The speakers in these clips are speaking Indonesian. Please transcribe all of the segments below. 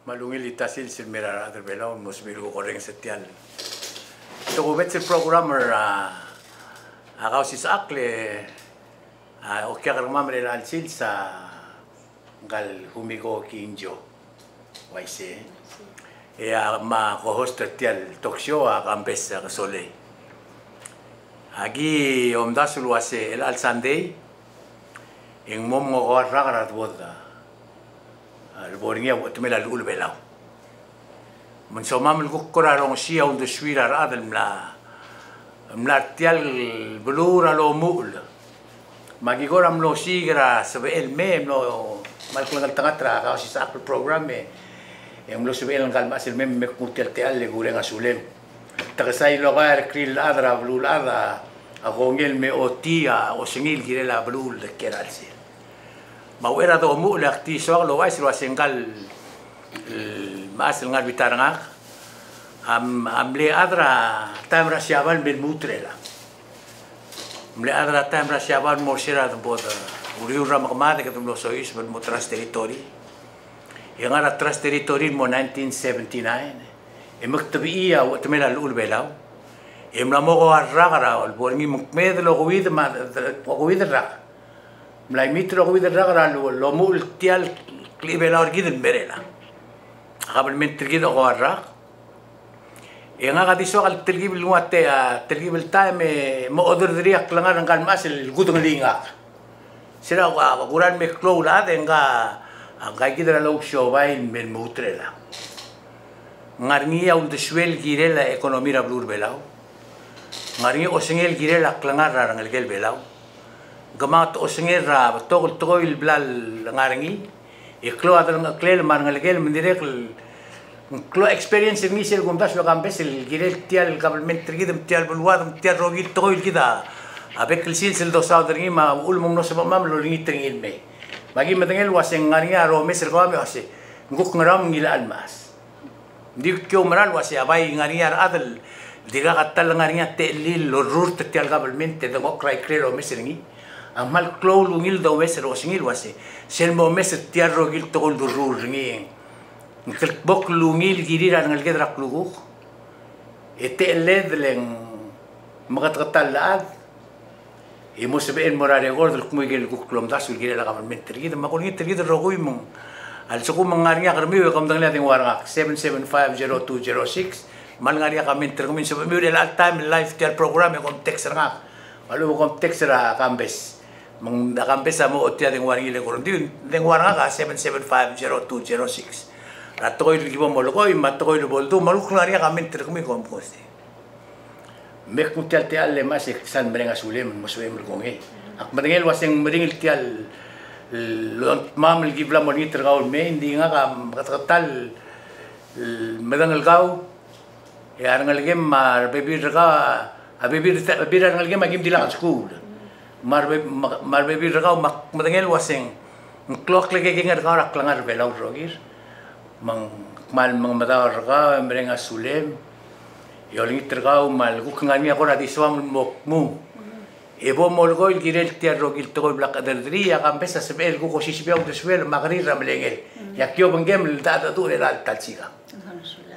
Malungil itasil silmira adar belaw musbiru goreng setial. Ito betsil programmer akaw si akle okya karmamre al sil sa gal humigo kinjo waise. Ya ma co-host tial talk show akambes sole. Agi omdasul wase el al Sunday ing mom ngo ragarat boda. Al-boringnya waktu mela lul belau. Mensomam lukura rong sia untuk swira adal mla tial belura lo mul. Magi goram lo sigra sebel mem lo mal kulang tangatra kau si sak program me. Yang lo sebel ngal masil mem mek mutel tial le gure ngasulem. Tagasay lo gar kril adra blul ada agongel me otia o singil girela blul de keralsi. Mau era do mu la ti so lo wais lo sengal mas ngar bitaranga le adra tam rasiaban ben mutrela le adra tam rasiaban morsera do boda uri ura magmade que lo sois ben motras territory yang ara tras territory mo 1979 e maktabiya wa tamela lul belau e mlamo go arragara al borni mukmed lo guid ma guid ra Mlai mitro ko vidar raga lo mul tial klibela orgiden berela. Kabel mentrigid ko arra. E nga kadiso kal tilgib luate tilgib time mo odor diriak langar ngal masel gudong linga. Sira wa kuran me kloula denga angay kidra lo showain men mutrela. Ngarnia un deswel girela ekonomira blur belau. Ngarnia osengel girela klangar rangal gel belau. Gamat osengera togol togoil blal ngarangi iklo adal ngaklel marngalgel mendirek klo experience ni sel gumdas lo campes el girel tial government trigidem tial bulwad tial rogil togoil kida abek el silsel do saudringi ma ulmum no sabam mam lo lingi tringil me bagi matengel waseng ngaringa ro mesel ko me wase nguk ngaram ngil almas dik kyo maral wase abai ngaringa adal diga katal ngaringa telil lo rurt tial government de ngok krai krelo meselingi amal klo lungil do wes ro singil wase sel mo mes tiarro gil to gol durur ngi ngel bok lungil girira ngal gedra klugu ete ledlen magat qatal laad e mo seben morare gord kuma gel kuklom dasul gil la government trigid ma kon trigid rogoy mong al suku mangaria karmi we kam dangla ting warga 7750206 mal ngaria kamin tergumin so mi al time live tial program e kontekst nga walu kontekst ra kambes Mang nakampesa mo otia deng waring ile koron din deng waranga ka 7750206 ratoy libo mo lokoy matoy lo boldo maluk ngaria kamen terkumi komposte mek mutel tial le mas san merenga sulem mosuem konge ak merengel waseng merengel tial lo mamel gibla monitor gaul me indi nga ka katal medang gaw ya ngal gem mar bebir ka abibir ngal gem agim dilang school Marbebi ragaw matengel waseng clock lagi gengar kau rak langar belau rogir mang madaw ragaw merenga sulem yoling tergaw mal gukangani ako rati swam mokmu ebo molgoil girel tiar rogil togoy blak aderdri ya kampesa sebel guko sisbiaw deswel magri ramlengel yakyo bangem data tu real talsiga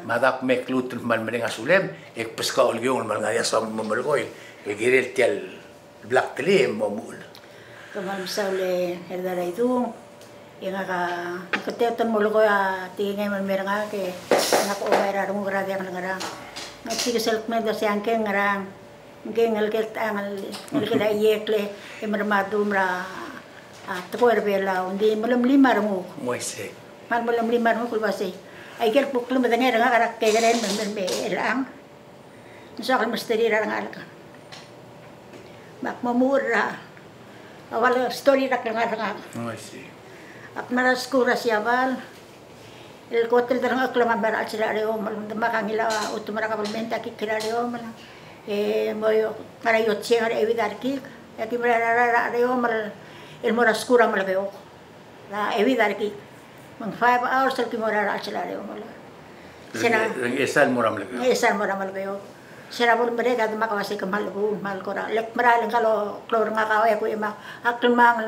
madak meklut mal merenga sulem ek peska olgion mal ngaya swam molgoil girel tial Black tele momul. Kamal saule herdara itu yang ketetan mulu ko tinggal meranga ke nak omera rung grade yang ngarang. Ngasih keselak medo siangke ngarang. Ngel ket angal ngel yekle emermadu mra tkoer bela undi malam lima rungu. Moise. Malam lima rungu kulbase. Ai kel puklu medanga ranga karak kegeren membe elang. Nsakal misteri ranga alka. Mak mamura awal story rak nga ak maras kura siawal el kotel darang aklama bar alsira reo mal makangila utumara kabulmenta ki kira reo mal moyo para yo tsengar evidar ki ya ki mara reo mal el mora skura malagayok. Na ewi dariki mang 5 hours tal kimora ra sila reo mala. Sina Esal moram lagi. esar mora malagayok. Sira bol mereka makawasi kemal bu mal kora lek meraling kalau klor ngakaw aku ima akton mang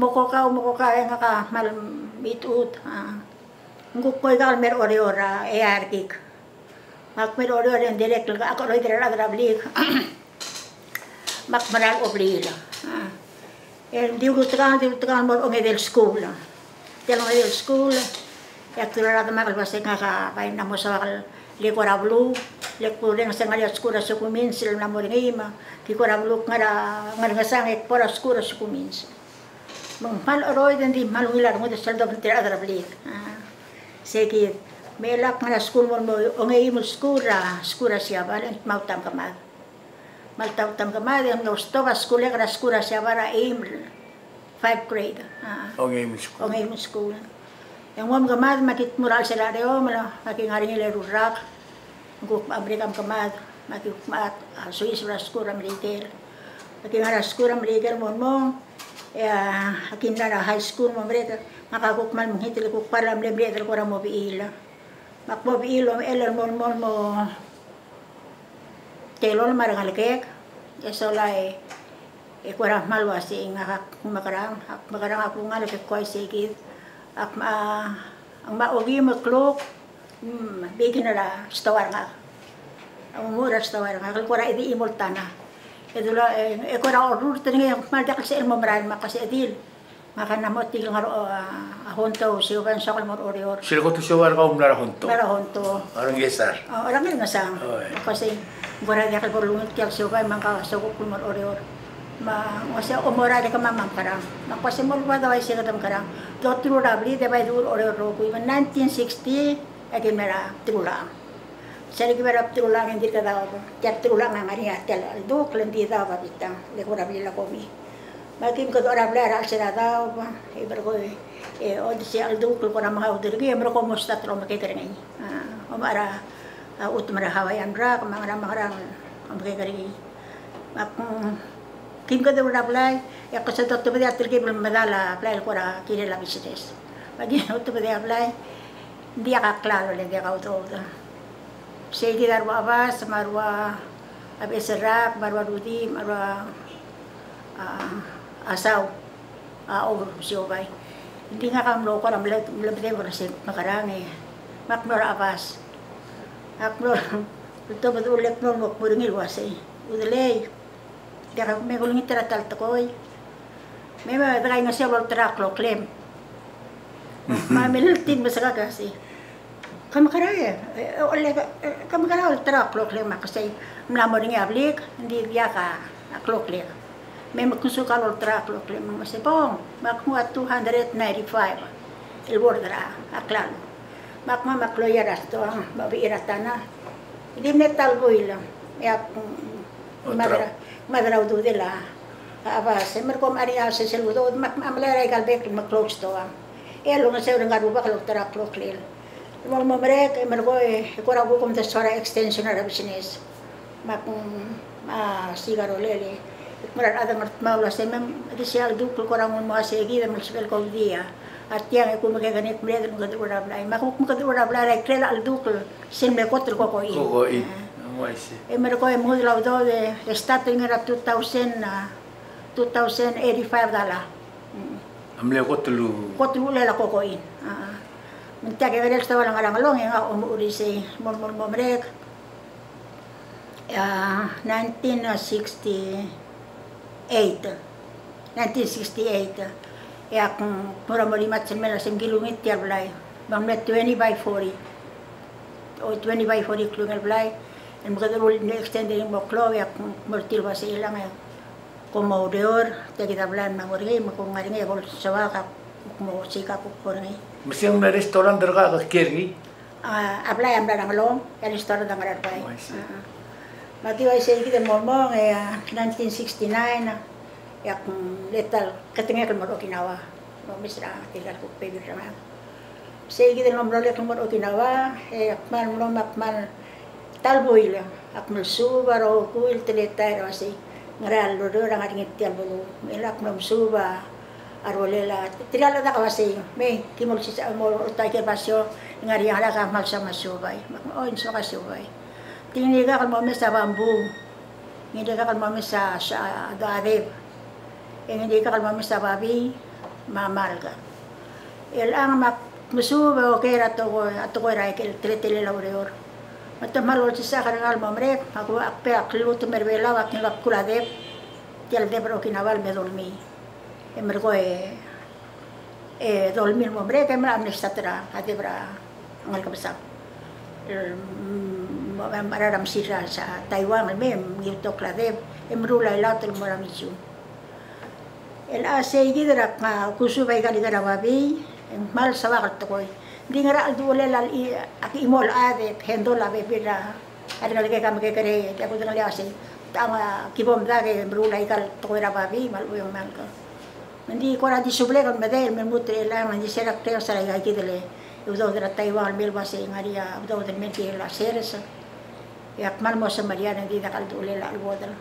moko ka nga ka mal mitut. Nguk koy kal mer ore ora earkik. Mak mer ore ore direct ako roy dira la blik. Mak maral oblila. Diu tekan mor onge del school. Del onge del school. Ya tura ra makal base nga ka pain namo sa le kora blu le kuren sa ngali skura sa kumins sila na mo ngima ki kora blu nga sangit pora skura sa kumins. Mang mal oroy di maluilar mo sa do tira ra blik. Segi melak nga school mo onge imo skura siya ba mautam kamad. Maltautam kamad ang gusto ba school ka skura siya para aim 5th grade. Onge imo school. Yang mom kamad makit mural sila reo makingaring ile rurak. Nguk abrikam kamad makikmat suis ra skura militar. Makingara skura militar mo ya akinda na high school mo mereka makakukman menghitil kuk para mlebre ko ra mo biila. Makmo biilo eler mo telol marangalkek eso lai ko ra malwasi nga makarang ako ngalo ke koy sigit ak ang maogi maklok bigin na stawar nga ang mura stawar nga ko ra idi imultana edula ko ra orur tani maldak sa ilmo maral makasi edil maka namot til nga honto siyo kan sa kalmor orior Sila ko to siya ka umlara honto. mara honto Arang esar. orang nga sang kasi gora dia kal borlungot kyak siyo kan mangka sa kalmor orior masih umur ada kemamam karang, makasih mau lupa tahu sih kadang karang, dua true rabli depai dur orang roku, 1960 akhir merah trulang, saya lagi merah trulang yang tidak tahu, tiap trulang nangani atel, dua kelentir tahu apa bitang, lekor rabli lakomi, makin kedua rabli ada sih tahu, ibarat odisi aldu kalau orang mau dergi, mereka mustat rumah kita ini, omara utmara Hawaiian rak, mangarang mereka dergi, Kim ka daw na apply, ya kasi to ba atil kay madala apply ko ra kini la business. Pagi to ba apply, hindi ka klaro le ka auto. Say di darwa abas marwa abesarak marwa rudi marwa asaw over siyo bay. Hindi nga kamlo ko ram lebde ko kasi makarangi. Maknor abas. Aknor to ba ulit no mo puringil wasi. Udalay. Kaya may gulong itiratal to koy. May mga nga siya wal traklo klem. Mamiltin ba sa kasi. Kamakaraya. Kamakaraya wal traklo klem kasi mlamo ring ablik hindi dia ka aklo klem. May magkusuka wal traklo klem kasi pong makmuha 295. Il bordra aklan. Makma makloyaras to ang babiiratana. Hindi metal boy lang. Ya madraw do dela abas merkom aria se seludo amlera galbek maklok sto elo na se nga ruba kalok tara kloklil mo merek mergo ko ra bukom de sora extension ara business mak sigaro lele marar ada maula se mem disial du ko ra mo se gida mo sel ko dia atiang ko magaganit mred mo gadu ra blay makuk mo gadu ra blay krela al dukl sin me kotr ko mereka yang mulai laudo de starting era 2085 dala. Amle kotlu. Kotlu lela kokoin. Minta ke verel sta wala ngala long yang umuri se mol mereka. 1968. Ya kung pura mo limat sa mela sem gilungit ya blay. Bang 20/40. O 20/40 klungal blay. En magkakaroon na extended yung moklo, ya mortil ba sa ilang como deor, te kita blan mangorngay, makungaringay ako sa waka, mo sika ko korngay. Masih may restaurant derga ka kirni? Apply am lang long, ya restaurant ang arapay. Matiway sa kita mo 1969, ya letal katingay ko mo Okinawa, mo misra tigal ko pebir ramay. Sa kita mo lek mo Okinawa, man talboy lang. Akmal suba ro kuil teletay ro si ngaral do ang ating tial bulu. Melak nom suba Arwolela, tirala da kawasi, me, kimol si sa mo utay ke basyo, ngari ala ka mal sa masubay. O inso ka subay. Tingni ka mo sa bambu. Hindi ka mo sa garib. Hindi ka mo sa babi, mamal ka. Ilang mak musuba o kera to ko ra ke tretele laurior. Matamal si sa kanal mo mre, ako akpe akluto merbela wa kinap kuladep. Tiel de bro kinawal me dormi. Emergo dormir mo bre que me amnestatra atebra ang alkabasa mararam sira sa Taiwan me ngito klade emrula ilatul moramisu el ase gidra ka kusubay galigara babi mal sawak to koy di ngara dule lal aki imol ade hendola be bira ada galige kam ke kere aku dengan ase tama kibom dage emrula ikal to koy babi mal uyong malka Nanti ko di suble kan medel memutre la mandi serak teo sara ga kidele udo dra Taiwan mel base ngaria udo den menti la seres ya mal mo sa Maria nanti da kal dule la alwodal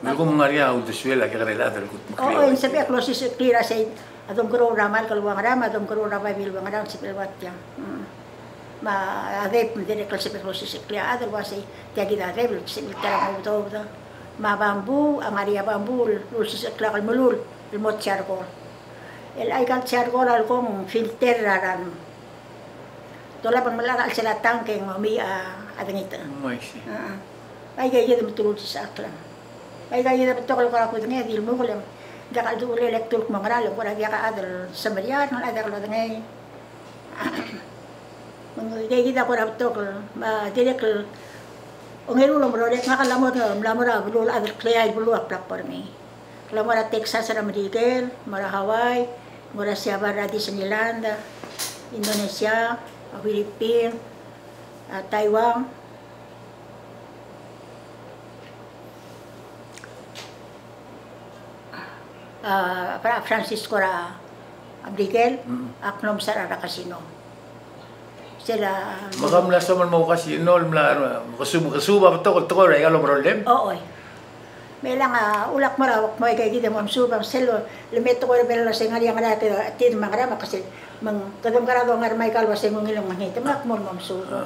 Algo ngaria udo suela que grela del gut oh en sebe closis clear say adom kro ramal kal wangara adom kro ra bil wangara sebe watya ma ade de kal sebe closis clear adel wase ya gida rebel sebe tara udo ma bambu, amaria bambu, lucis claro mulul, el mot charcoal. El ay kal charcoal al con filter raran. Tola pang malaga sa latang kay ngami adangita. Moisi. Ay gaya de tulul sa akla. Ay gaya de tokol ko ko ngay dil mo kolem. Da kal du electric mangaral ko ra ka adal sa Maria no adal lo ngay. Mong gaya ko ra tokol ma direct Ongeru lo mrodek ngakalamot mlamora bulul adal klay bulu aplak parmi. Lamora Texas ra Miguel, mora Hawaii, mora Siabara Disneyland, Indonesia, Philippines, Taiwan. Para Francisco ra Miguel, aknom sa ra casino. Sila Makamla sa man mo kasi nol mla kasuba to ra galo problem. Oo. Melang ulak marawak mo kay gid mo subang selo limeto ko rebel sa ngali ang natin tin mangrama kasi mang kadam karado ngar may kalwa sa mong ilang manghit mak mo subo.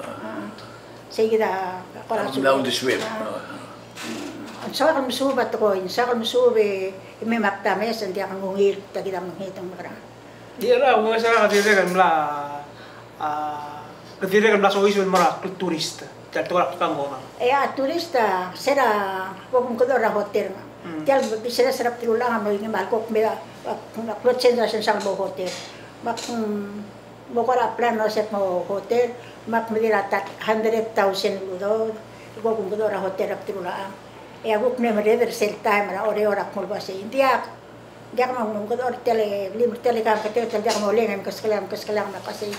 Sige da para subo. Down the swim. Ang sa kang suba to ko, sa kang sube may makta mes hindi ang ngil tagida manghit ang makra. Di ra mo sa katire kan mla Katire kan blaso isu mara turista. Tal to ka ngona. Turista sera kung kodora hotel. Tial bisera serap tirulang mo yung malko kumela klotsen sa hotel. Mak mo kora plano set mo hotel mak medira 100,000 udo. Kung kodora hotel ap tirulang. Aguk ne mereder sel time ra ore mo base India. Dia mo kodor tele kam kate tel dia mo lengem kaskalam na kasi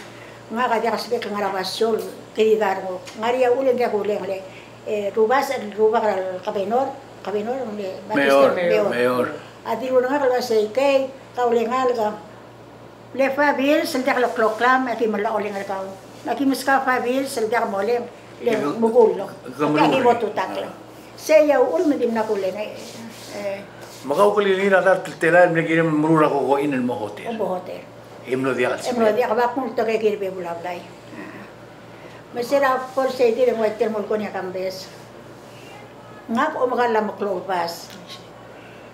nga kaya kasi ka ngarabasyon kidar mo ngaria ulen dia ko leng le rubas ruba kabenor mayor adi ulo nga kala say kay kaulengal ka le fabil sentak lo kloklam aki mala oleng ka aki muska fabil sentak molem le mugul lo aki mo tutak saya ul medim na kulen Makau kulilina dar telan megirim murura ko inin mo hotel. Hotel. Emno dia kabak mo to kay kirbe bulablay. Masira por say dire mo termol ko niya kambes. Ngak o magala mo klobas.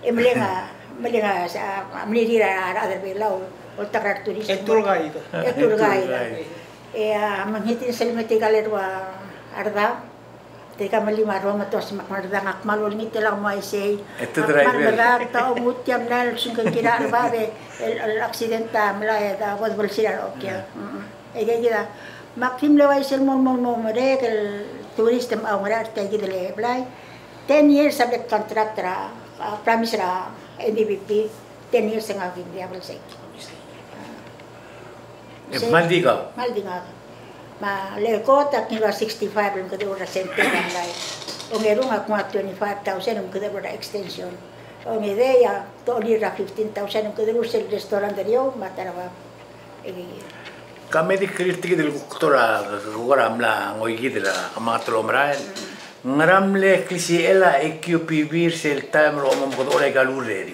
Malinga sa amnidira ada belaw o takar turista. Tour guide. Tour guide. Manghitin sa limiti galerwa arda. Teka malima ro matos makmarda ngak malol ngit lang mo ay say. Ito driver. Marda ta umutyam na sungkang kina babe el aksidenta malaya da wad bolsira okya. Ege gida makim leway sel mon mare kel tourism aw mara tay gidele blay 10 years subject contract ra promise ra NDPP 10 years nga dia bolsay. Maldiga. Ma leko tak nila 65 yung kada ora sente kanday. O meron nga kuma 25,000 yung kada ora extension. O ideya to lira 15,000 yung kada ora restaurant deriyo matarawa. Kami di kritik del doktora goram la ngoigidra mga tromrael. Ngaram le klisi ela EQPB sel time ro mo ko ora galureri.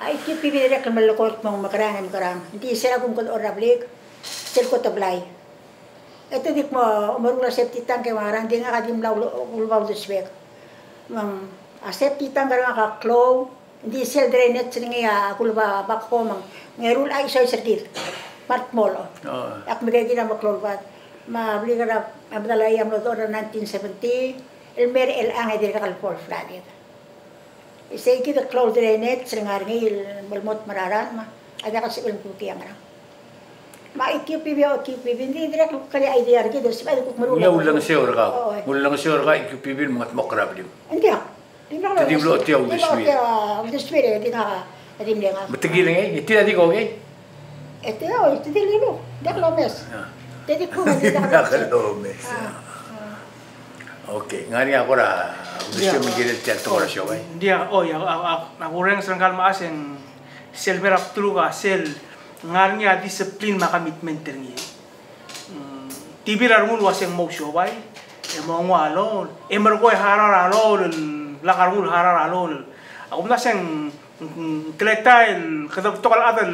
Ay ki pibili rek malukot mong makarang. Hindi sila kung kung orablik, sila ko tablay. Ito dik mo umarula safety tank kay marang di nga kadim ulbaw deswek. Mang safety tank nga ka claw, hindi sila drainage nga kulba bakko mang ngerul ay soy serdir. Part molo. Ak migay gina maklol pat. Mabli ka na abdalay am lo 1970. El mer el ang ay ka kalpol flaget. Isay kita close drainage seringar ngil malmot mararan ma ada kasi ulang puti ang ra ma ikipi hindi direk kali idea gitu sebab aku marula ulang siya ikipi bil mga mokrablim hindi tadi lo tiaw deswire di na adim lenga betigil ngay iti tadi ko ngay ito dilo dak lomes jadi ko dak lomes okay ngani ako ra gusto mo gilid tiyan to ra siya bay dia aku reng serangkal maasen sel berap tuluga sel ngarnya disiplin ma commitment terni tibirar mul waseng mo siya bay mo ngwalo emer ko harar alol lakar mul harar alol ako na seng kletal kada tokal adal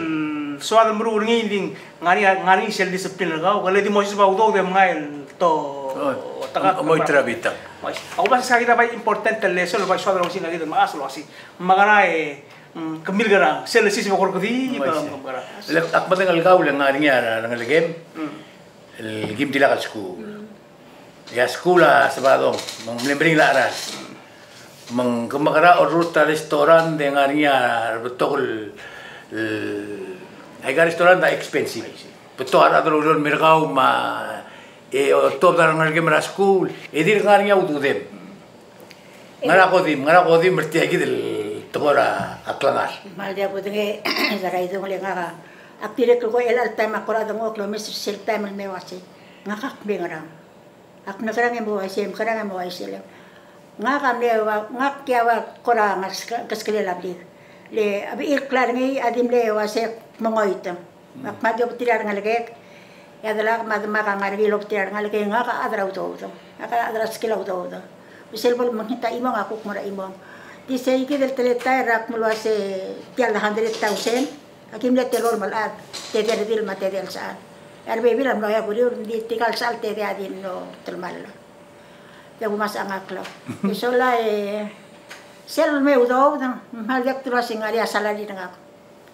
soal muru nginding ngari sel disiplin lagaw kala di mo siya ba udo dem ngail to mo itrabita ako ba sa kita ba important lesson ba siya daw sila dito maaslo kasi magara kamil gara sel sis mo ko di ba magara akbat ng algaw lang ngari nga ng algem el gim dila ka school ya skula sabado mang lembring la aras mang kumagara ruta restaurant de ngari nga betokol ay restaurant da expensive beto ara dron mergaw ma top darang ngalge mera school edir ngarinya ududem ngara kodim berti agi del tokora aklangar mal dia putenge zarai do ngale ngaka akire ko el time akora do ngoklo mes sel time me wasi ngakak bengaram ak nakarang mo wasi karang mo wasi ngaka me ngak kya wa kora ngas kaskele labli le abi il klar ngi adim le wasi mangoitam ak magyo tirar ngalge ya adalah maka ngargi lop tiar ngalke ngaka adra uto aka adra skill uto bisel bol mangita imong aku mura imong di sei ki del teleta rak mulwase tial 100,000 akim le teror malat te dil material saan arbe bilam no ya buri di tikal sal te adin no telmal ya bumas angaklo isola sel me udo mal yak tulasi ngari asalali ngak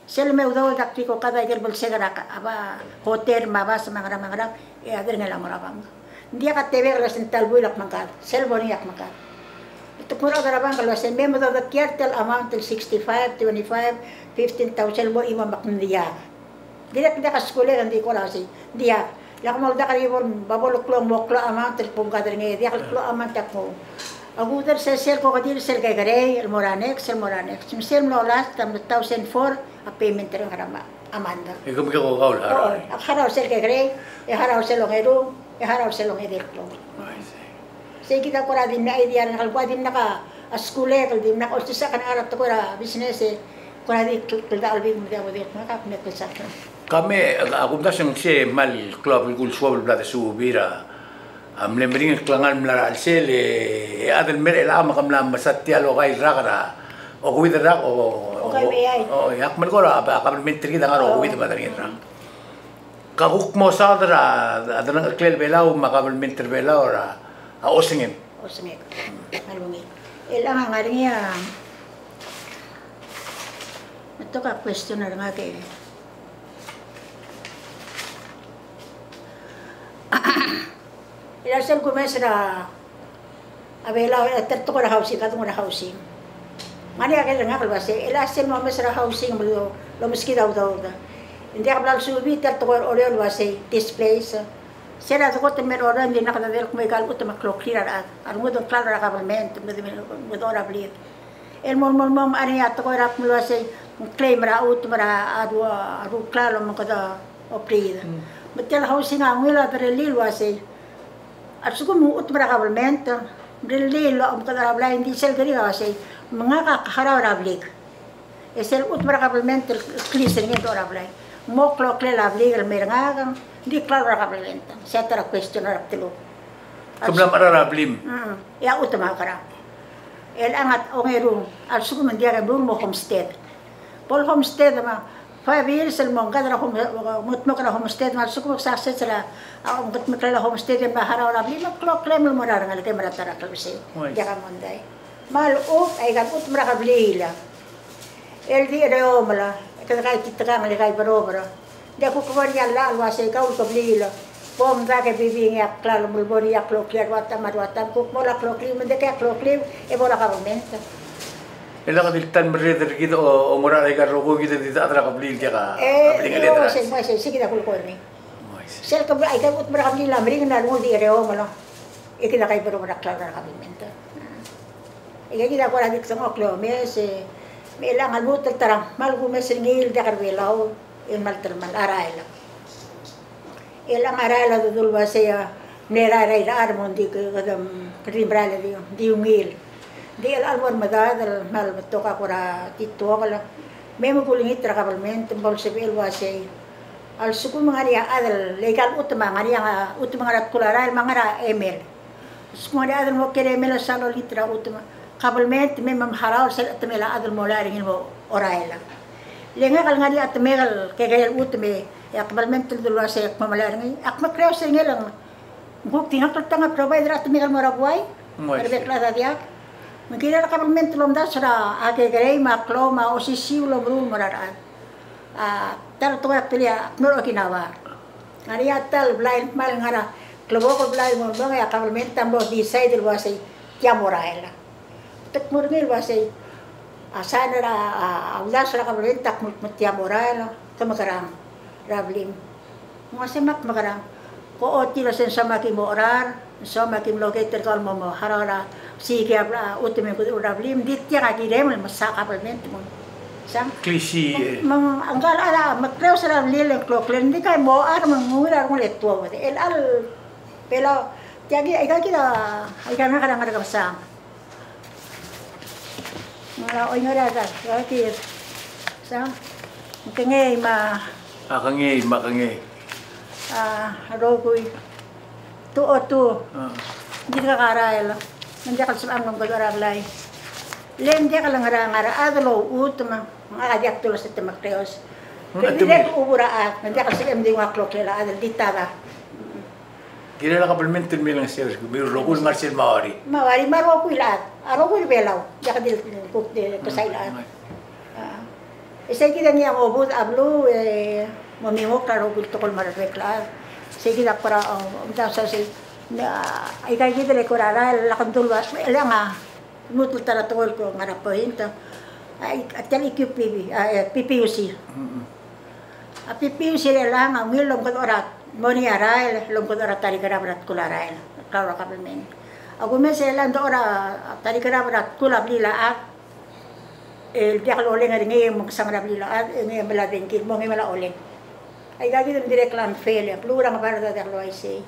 sel me udo dakti ko kada igel bol segara aba hotel mabas mangra ya der ngala marabang dia ka tebe la sental builak mangkat sel boni yak mangkat itu pura garabang kalau sen me mudo da kiertel amount til 65 25 15,000 mo ima makndiya direk da ka skole ndi ko lasi dia yak mo da ka ribon babolok lo mo klo amount til pum ka der ngi dia klo amount tak mo aku der sel ko kadir sel kay gare el moranex sel no last tam 2004 a payment rin karama amanda. Ikaw ko kaul haraw. Haraw sel kay gre, haraw sel long edo, haraw sel long edeklo. Say kita ko ra din na idea na kalwa din naka skule kal din naka usta kan arap to ko ra business ko ra di kulda albi mo dia wadi naka net ko sa. Kami ako da sing si mal club gul swabl blada subira am lembring klangan mla sel adel mer el ama kamla masatya lo kay rakara o kuwi da o yak man ko ra ka mentri da ngaro kuwi da madari ra ka hukmo sa da adana klel belaw makabel mentri belaw ra a osingen alungi elang ngarinya ito ka question na nga kay ilasal ko mesra abela terto ko na housing katong na housing mani akil nga kalbase ilasal mo mesra housing mo lo miski daw hindi ka blal subi terto ko orel wase this place sera to ko temer ora hindi nakadadel ko may gal ut maklokira at mo do klaro ra government mo do ra bli el mom ani at ko rap mo wase claim ra ut mara adu klaro mo kada oprida betel housing ang wala relil wase at sugo mo ut mara government relil am kada rabla hindi sel gari wase mga kakaraw rablik esel ut mara government cleaser ni do rabla mo klokle rablik el meranga di klaro ra government setara question ra tilo kabla para rablim ya utama kara el angat ongeru at sugo man dia mo homestead Pol homestead ma 5 years el mong kadra mutmukra homestead ma sukuk success la mutmukra homestead ma hara ora bli ma klok klem mo rar ngal ke mara tara klse jaka mondai mal ay gan utmra ka blila el di reo mala kada kai titra ngal kai barobra de ku ko ya la wa se ka ko blila bom da ke bibi ngak klalo mulbori ya klok ya wata marwata ku mo la klok li mende ke klok li e bola ka momento Ela ka diltan bereder gitu o mura ay karo ko gitu di atra ka blil ka abling letra. Sige da kulko ni. Sel ka ay ka ut mara kabila mring na mo di reo mo no. Ikina kay pero mara klaro ka bimenta. Iya gida ko la dik sa oklo mes me lang al butel tarang mal ko mes ngil da karbelaw in mal termal araila. Ilang araila dudul ba siya nera ra armon di ko kadam primbrale di ngil. Di alwar madadal mal toka kura tito kala memo kulingit trakabalment bol sebil wase al suku mangaria adal legal utma ngaria utma ngarat kulara mangara emel suku ngaria adal mo kere emel salo litra utma kabalment memam haral sel atmela adal molari ngimo oraila lenga kal ngaria atmegal kegayal utme ya kabalment dul wase mamalari ngi akma kreo sengelang bukti hakta tanga provider atmegal morabuai berbekla dia Mungkin ada kabarment lom da sura age grey maklo ma osisi lom rum mararat. Tar to ya pelia noro kinawa. Ngari atal blind mal ngara klobo ko blind mo ya kabarment tambo di side del wase ya moraela. Tek murgil wase asana ra auda sura kabarment tak mut ya moraela kamakarang rabling. Mo semak makarang ko otilo sen sama ki morar sama kim locator kal mo harara si kaya utme ko urablim ditya ka kirem masaka parment mo sang Klisi. mang anggal ala makreo sa lile kloklen di kay mo ar mangura mo letto mo el al pero tiagi ay ka na kadang sang ngara oy ngara da kaya sang kengay Makangay. Rogoy tu hindi ka karael hindi ka sa among gagaraglay len dia ka lang ngara adlo utma ngajak tulos sa temakreos hindi ka ubura hindi ka sa MD waklok lela adal ditaga Kira la kabalment mi lang siya biro rogul Marcel Mawari maro ko ilat aro ko belaw dia ka dil ko kasailan isa kita niya mo bud ablo mamimo klaro gulto kol marrekla sige da para sa ay kay kita le kurara la kantul ba lang mutul taratol ko ngarapohin ta ay atal IQPB PPUC PPUC lang ang ngilom ko orat moni aral lom ko orat tari karabrat kularal klaro kabalmen ako mes lang do ora tari karabrat kulab lila el dia kalau oleng ngi magsang lila ngi maladengkin mo ngi mala oleng ay gagi din direct lang fail plura nga para da ay say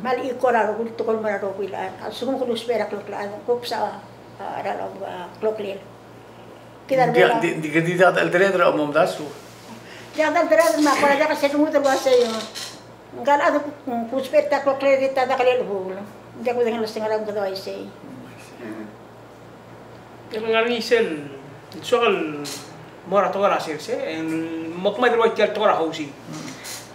mal ikora ro gulto kol mara ro kuilan asum ko luspera kloklaan ko sa aralo kloklil kidar bela di gadida al teledra mom dasu ya dal teledra ma para da kasi tumuto ba sa yo ngal ado ku spetta kloklil dita da kalel bulo hindi ko dengan lasting alam ko ay say ngari sel soal mora to la sirse en mokma de wakil to la hausi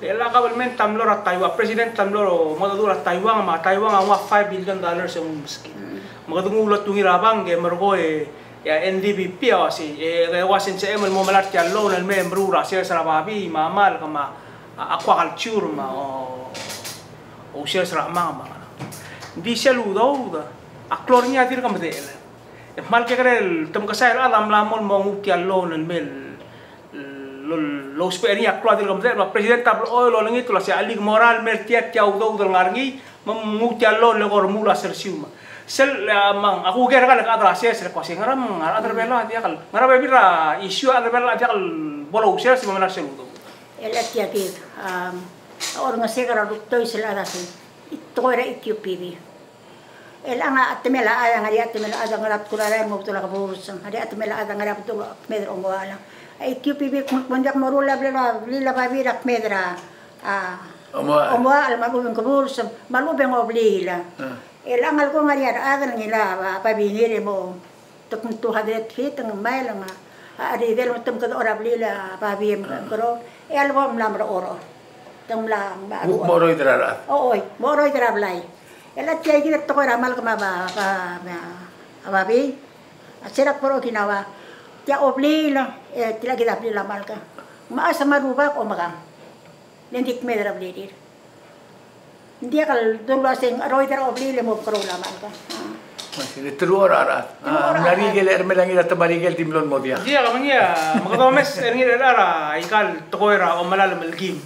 la government tamlo ra Taiwan president tamlo modadu ra Taiwan ma Taiwan ang 5 billion dollars sa miskin magadu ulot tungi rabang ge mergo ya NDP asi wasin sa emel mo malat ya loan al membro ra sir sa babi mamal kama aquaculture ma o sir sa ma di saludo aklornya dir kam de mal que creel tem kasay alam lamon mo nguti loan al mel lo speria klua del gomdel president tablo lo lengi tu la si alig moral mertiat tiau do del ngarngi memuti lo le gor mula sersiuma sel mang aku gera kala ka atra ses ko singaram atra bela dia kal ngara bira isu atra bela dia kal bolo usia si mamana selu do elat ya ki orang segera dutoi sel ada si itu era IQPB el anga atmela ada ngari atmela ada ngarap kulare mo tula ka burusan ada atmela ada ngarap tu medro ngwala IQPB kunjak marula lila babirak medra omo al magubeng kabulsam malubeng oblila el angal ko ngari ada ngila babinire mo tukun tu hadet hitang mailanga Ari del mo tum ka ora blila pabiem karo. Albo mlam oro. Tum lang ba. Moroy drara. Oy, moroy drablay. Ela tiay gid to ko ramal ka ba ababi. Asirak poro kinawa. Tia oblila tila gid ablila malka. Maasa maruba o makam. Nendik me drablir. Hindi kal dulu sing roy dra oblila mo karo malka. Masih terus ara. Narigel ermelangila tabarigel timlon mo dia. Dia kamanya makatomes erngir ara ikal tokoira o malal melgim.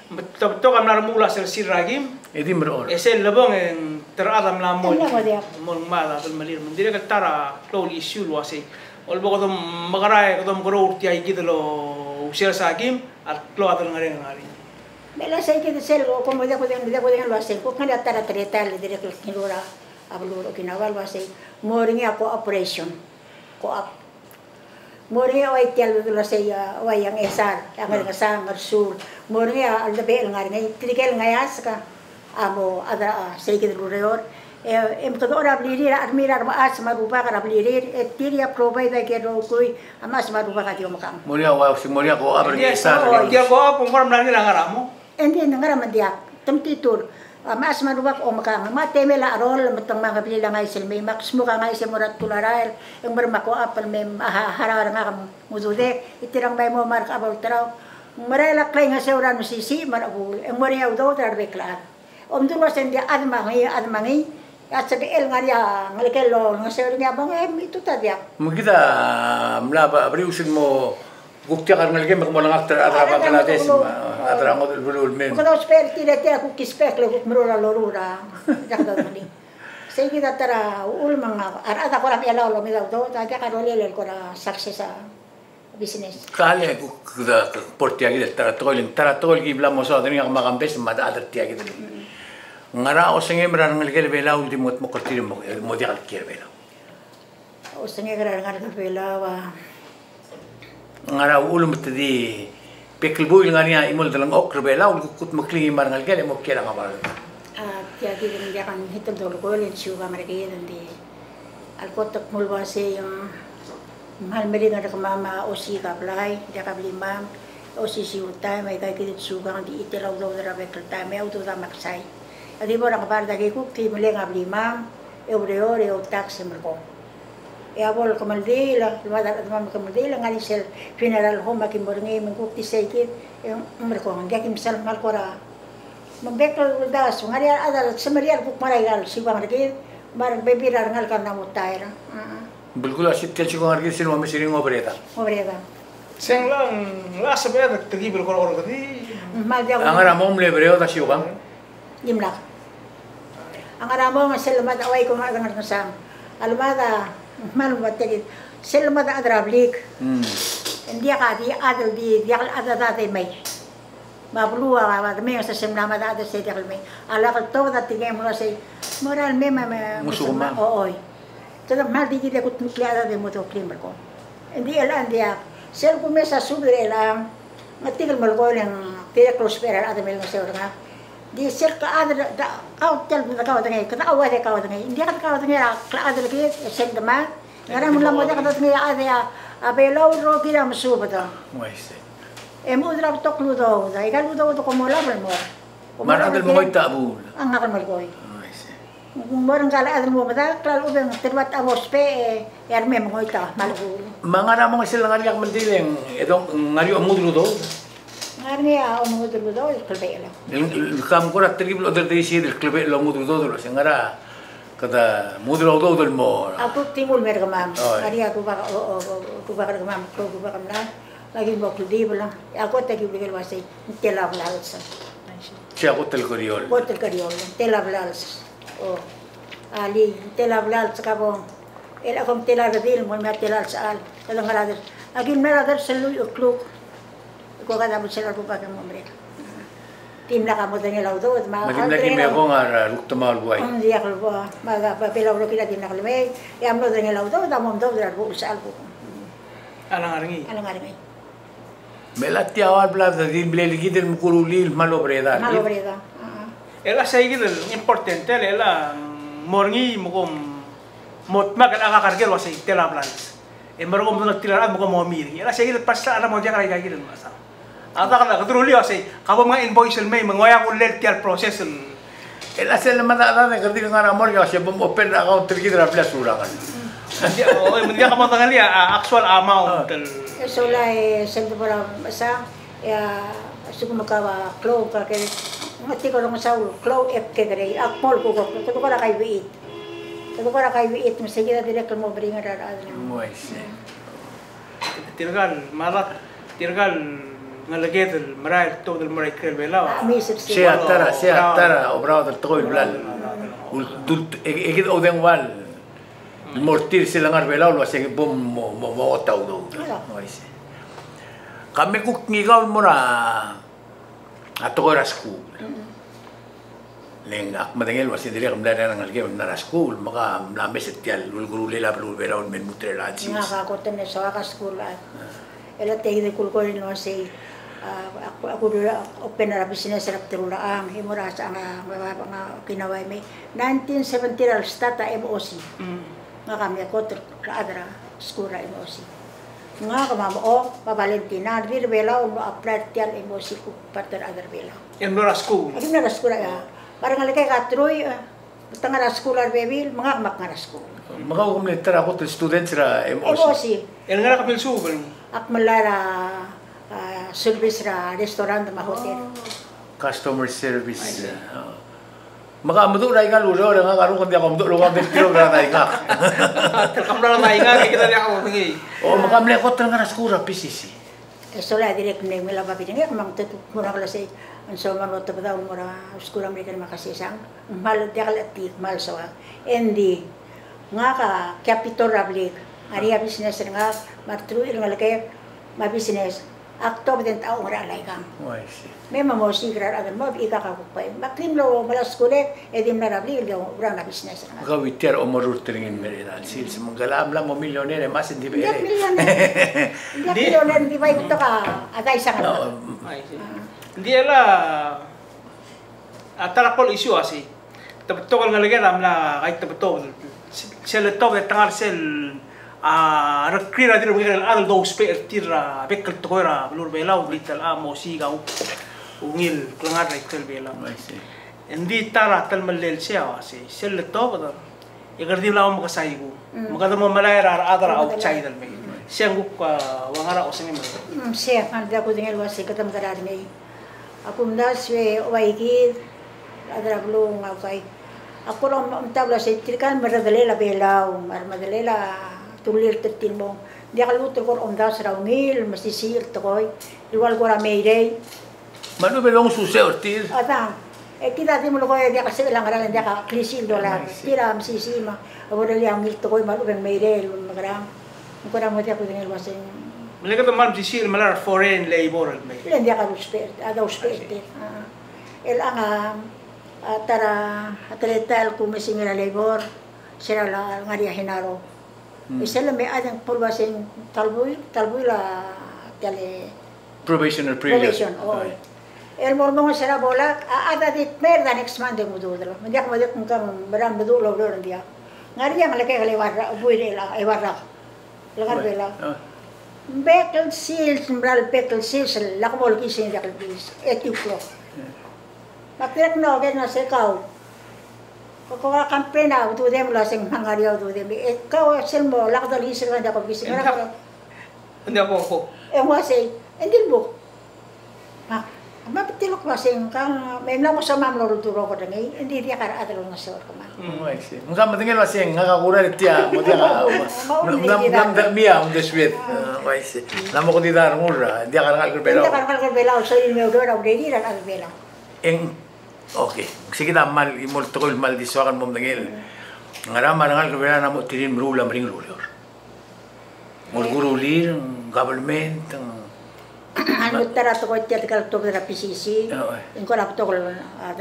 Betul kam nar mula sel siragim. Edim ro. Esel lebong en teradam la mol. Tanya mo dia. Mol mala tul malir mendire ka tara lol issue lo ase. Ol boko dom magaray ko dom gro urti ay gidlo usel sagim at lo atul ngare ngari. Bela say que sel o como dia ko lo hacer. Ko kana tara treta le dire que kinura abuluro kinawal lo hacer. Moringi ako operation. Ko up. Moringi ay tial lo say way ang esar, ang ngasang sur. Moringi al debel ngari ngai trikel ngayas ka. Amo ada say que rureor. Em todo ora blirir admirar maas maruba ka blirir tiria provide que ro kui amas maruba ka tio makam. Moria wa si moria ko abr esar. Dia ko pong koram lang nila ngaramo. Hindi ngaraman dia temtitur. Mas manubak o makang matemela arol matang mga pili lang ay silmi max mo ka ngay si murat tularail yung bermako apal may harar nga mudude itirang may mo mark abal taraw marela klay nga seuran sisi marabul yung moriya udaw tarbekla dulo sen dia admangi at sabi el nga dia ngalikelo nga seur niya bang itu tadya Mungkin mlaba abriusin mo Gukti akan ngelge mak mo lang aktor atra Bangladesh atra ngot bulul men. Ko daw spell tila tiya ku kispek le murura lorura. Jakda mali. Say kita tara ul mga arata ko ram elaw lo mi daw do ta ka role le ko ra success business. Kale ku da portia gi tara tol gi bla mo so adni ang makambes mad adar tiya gi. Ngara o senge mra ngelge le bela ultimo mo kortir mo dia kier bela. O senge gara bela wa ngara ulum tadi pekelbu ngania imol dalang okre bela ul kut makli mar ngal gele mo kera ngabar jadi dia kan hitam dulu golin suga mereka di alkotak mulwase yung mahal meri ngada mama osi ka blay dia ka blimam osi si utay may kay kit suga di itelaw daw dara bekel tay may auto da maksay adi bo ra kabar dagi ku ti mele nga blimam eure o tax merko abol kamaldila lumada kamaldila ngani sel funeral home makin borngi mengkukti sekit yung merko ngia kim sal mal kora membekal das ngari ada semerial buk maragal siwang regi mar bebirar ngal kan namu taira bilkul asit tel siwang regi sin wame siring obreta seng lang la sabe da tegi bil kor gadi mal dia angara mom le breo da siwang dimlak angara mom sel mad away ko ngal ngal sang almada malu bategit selma da adrablik dia ka dia adal dia ada da mai bablua wa da me sa semna ma da se dia mai ala ka to da tige mo se moral me musulman oi todo mal di dia kut nuklear de moto klimer ko dia la dia sel ko me sa subre la matigal mal ko lang tira close per ada mel se ora di sel ka ada da kau tel da kau da ngai ka awa de kau da ngai dia ka kau da ngai ka ada lagi sen da ma ngara mula mo da ka da ngai ada abelo ro kira msu bata moise mo dra to kludo da igal ludo to ko mola mo mar adal mo ita abul ang akan mal koy moise morang kala adal mo bata klal ubeng terbat abos pe yar me mo ita mal ko mangara mo sel ngari ak mendileng edong ngari omudlu do ngari a omudlu do klbela kam kora tribul oder de si del klbe lo omudlu do lo sengara kada mudlu do del mo aku timul mer gamam ari aku ba gamam ko ba gamla lagi mo kldi bala aku ta ki bigel wase tela blalsa sia hotel koriol tela blals o ali tela blals kabo el akom tela gadil mo ma tela sal kada ngara lagi mera dar selu kluk ko kada mo sel ko ba mo mer tim la kamo de la udo ma magim lagi me ko ngar lukta mal buay dia ko ba ma ba pela ro kila tim la kalme ya mo de la udo da mo do dar ko sal ko alang arangi melat awal bla da din ble ligi del mukurulil malo breda ela say gid importante ela morngi mo kom mot magal akakargel wasay tela plans Embargo mo nagtilaan mo mo miri. Ila sige pasta ana mo diya kay gagilin masa. Ata ka katruli kasi kabo mga invoice may mangoya ko letial process. El hacer la manda na kasi nga na mo kasi bum open account trigger na plus urakan. Hindi ka mo tangali actual amount. So la sendo para sa ya suko makawa clow ka kay mati ko lang sa clow ep ke gre akmol ko ko ra kay biit. Ko ra kay biit mo sige na direct mo bringa ra. Moise. Tirgal malat tirgal ngalagay del maray to del maray krel bela. Sea tara obrado del toy blal. Egid oden wal. Mortir sila nga bela lo sige bom mo taw do. Moise. Kami kuk ngigaw mo na ato ko ra school. Leng ak madangel wasi dili kam dara nang algem na school maka lames etial guru lela blu bera on men mutre la chis. Nga ka ko tene sa ka school at. Ela te de kul ko no say ako dura open na business rap terula ang himura sa nga kinaway may 1970 al stata MOC. Nga kami ko adra school ra MOC. Nga kamamo o Valentina dir bela on apply tial MOC ko partner adra bela. Em no school. Ay na school ya. Barang alay kay katroy basta nga school ar bebil mga mak nga school. Maka ko militar ako to students ra MOC. MOC. El nga kapil subal. Ak malara service ra restaurant ma hotel. Customer service. Maka amdo ra ingal ulo nga karon kundi ako amdo lo ka kilo ra na inga. Terkam ra na inga kita dia ako ngi. O maka mle ko tra nga school ra PCC. Eso la direct ne mela ba bideng mang tetu mura kala say ang so man to badaw mura school American makasisang mal dia kala tik mal sawa. Endi nga ka capital rablik ari business nga martru il malake ma business akto beden tao ora lay kam. Moise. May mo sigrar agan mo ika ka kupay. Maklim lo mala school edim na rablik il ura na business nga. Maka witer o marur teringin merida. Sil semanggalam lang mo milyonere mas hindi Hindi bere. milyoner. Hindi milyoner di ba ito ka agay sa kanila. Hindi ala atarakol issue asi. Tabtokol nga lagay ramla kahit tabtokol. Sel top de tangar sel rekrira dir bigel al do spe tira bekkel tokora blur belaw lital amo sigaw ungil klangar rektel belaw. Moise. Hindi tara tal malel siya asi. Sel top da. Igardi law mo kasaygo. Magada mo malayra adara outside al may. Siya guk wangara o singim. Siya anda ko dingel wasi katam garad ngay. Ako na siya waigid adara blong okay. Ako lang tabla sa tirkan madali la belaw, madali la tulir tertin mo. Dia kalau tu kor ondas raungil mesti sir toy. Igual kor ameirei. Manu belong susah ortir. Ata kita ti mo ko dia kasi lang ran dia ka krisil dolar. Tira mesti sima. Abo dia angil toy malu ben meirei magram. Ko ra mo dia ko dingel wasin. Mereka tu malam sisir malar foreign labor al may. Ilan dia ka respect, ada respect. El ang tara atletal kumisingila labor sila la ngaria hinaro. Isela may adang pulbasing talboy la tale Probational period. probation. Oh. El mormo sila bolak ada dit merda next month mo dudro. Mandiak mo dik kung barang bedulo lo dia. Ngaria malaki kali warra buire la ay warra. Lagar bela. Bekel seals mbral bekel seals lakmol kisin dak bis etiklo. Makirap na agad na sa ikaw. Kung kakampi na, ito din mo lasing hangariyaw ito din. Ikaw, sil mo, lakadal isir ka na ako bisig. Hindi ako. Mo say, hindi mo. Mapitilok masing kang may mo sa mamlo duro ko dang hindi dia kara adalo nga sor ko man. Moise. Nga matingel masing ngakakura tiya mo dia ka. Nam mia on the sweet. Moise. Namo ko didar mura, dia ka ngal bela. Dia kan kal bela so il meu dora udeni ran al bela. Okay, sige ta mal imol tokol mal diswakan mom dangel. Ngara marangal kebela namo tirin mrula mring rulor. Mol gurulir government Ano tara to ko tiya kal to ra PCC. Ingko ra to ko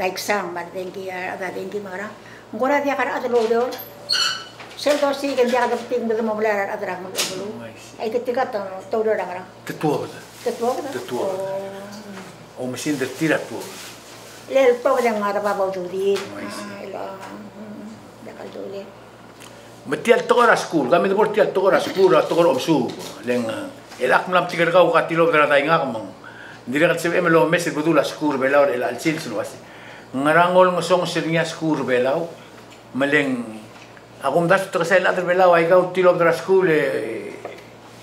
exam mar dengi ada dengi mara. Ngora dia kara adlo do. Sel do si kan dia ka ting mo mula adra mo bulu. Ay ketika to do ra ngara. Tetua. Tetua. O mesin de tira tuo. Lel pa wala nga ra babaw to di. Ila. Dakal dole. Metial tokora school, kami tu tial tokora school, tokora omsu. Leng elak malam tiga kau katilo berada ingak mong. Diri kat sebe melo mesir betul school belau el alcil sulwasi. Ngarangol ngosong sirnya school belau. Meleng aku mdas tersel ater belau ai kau tilo berada school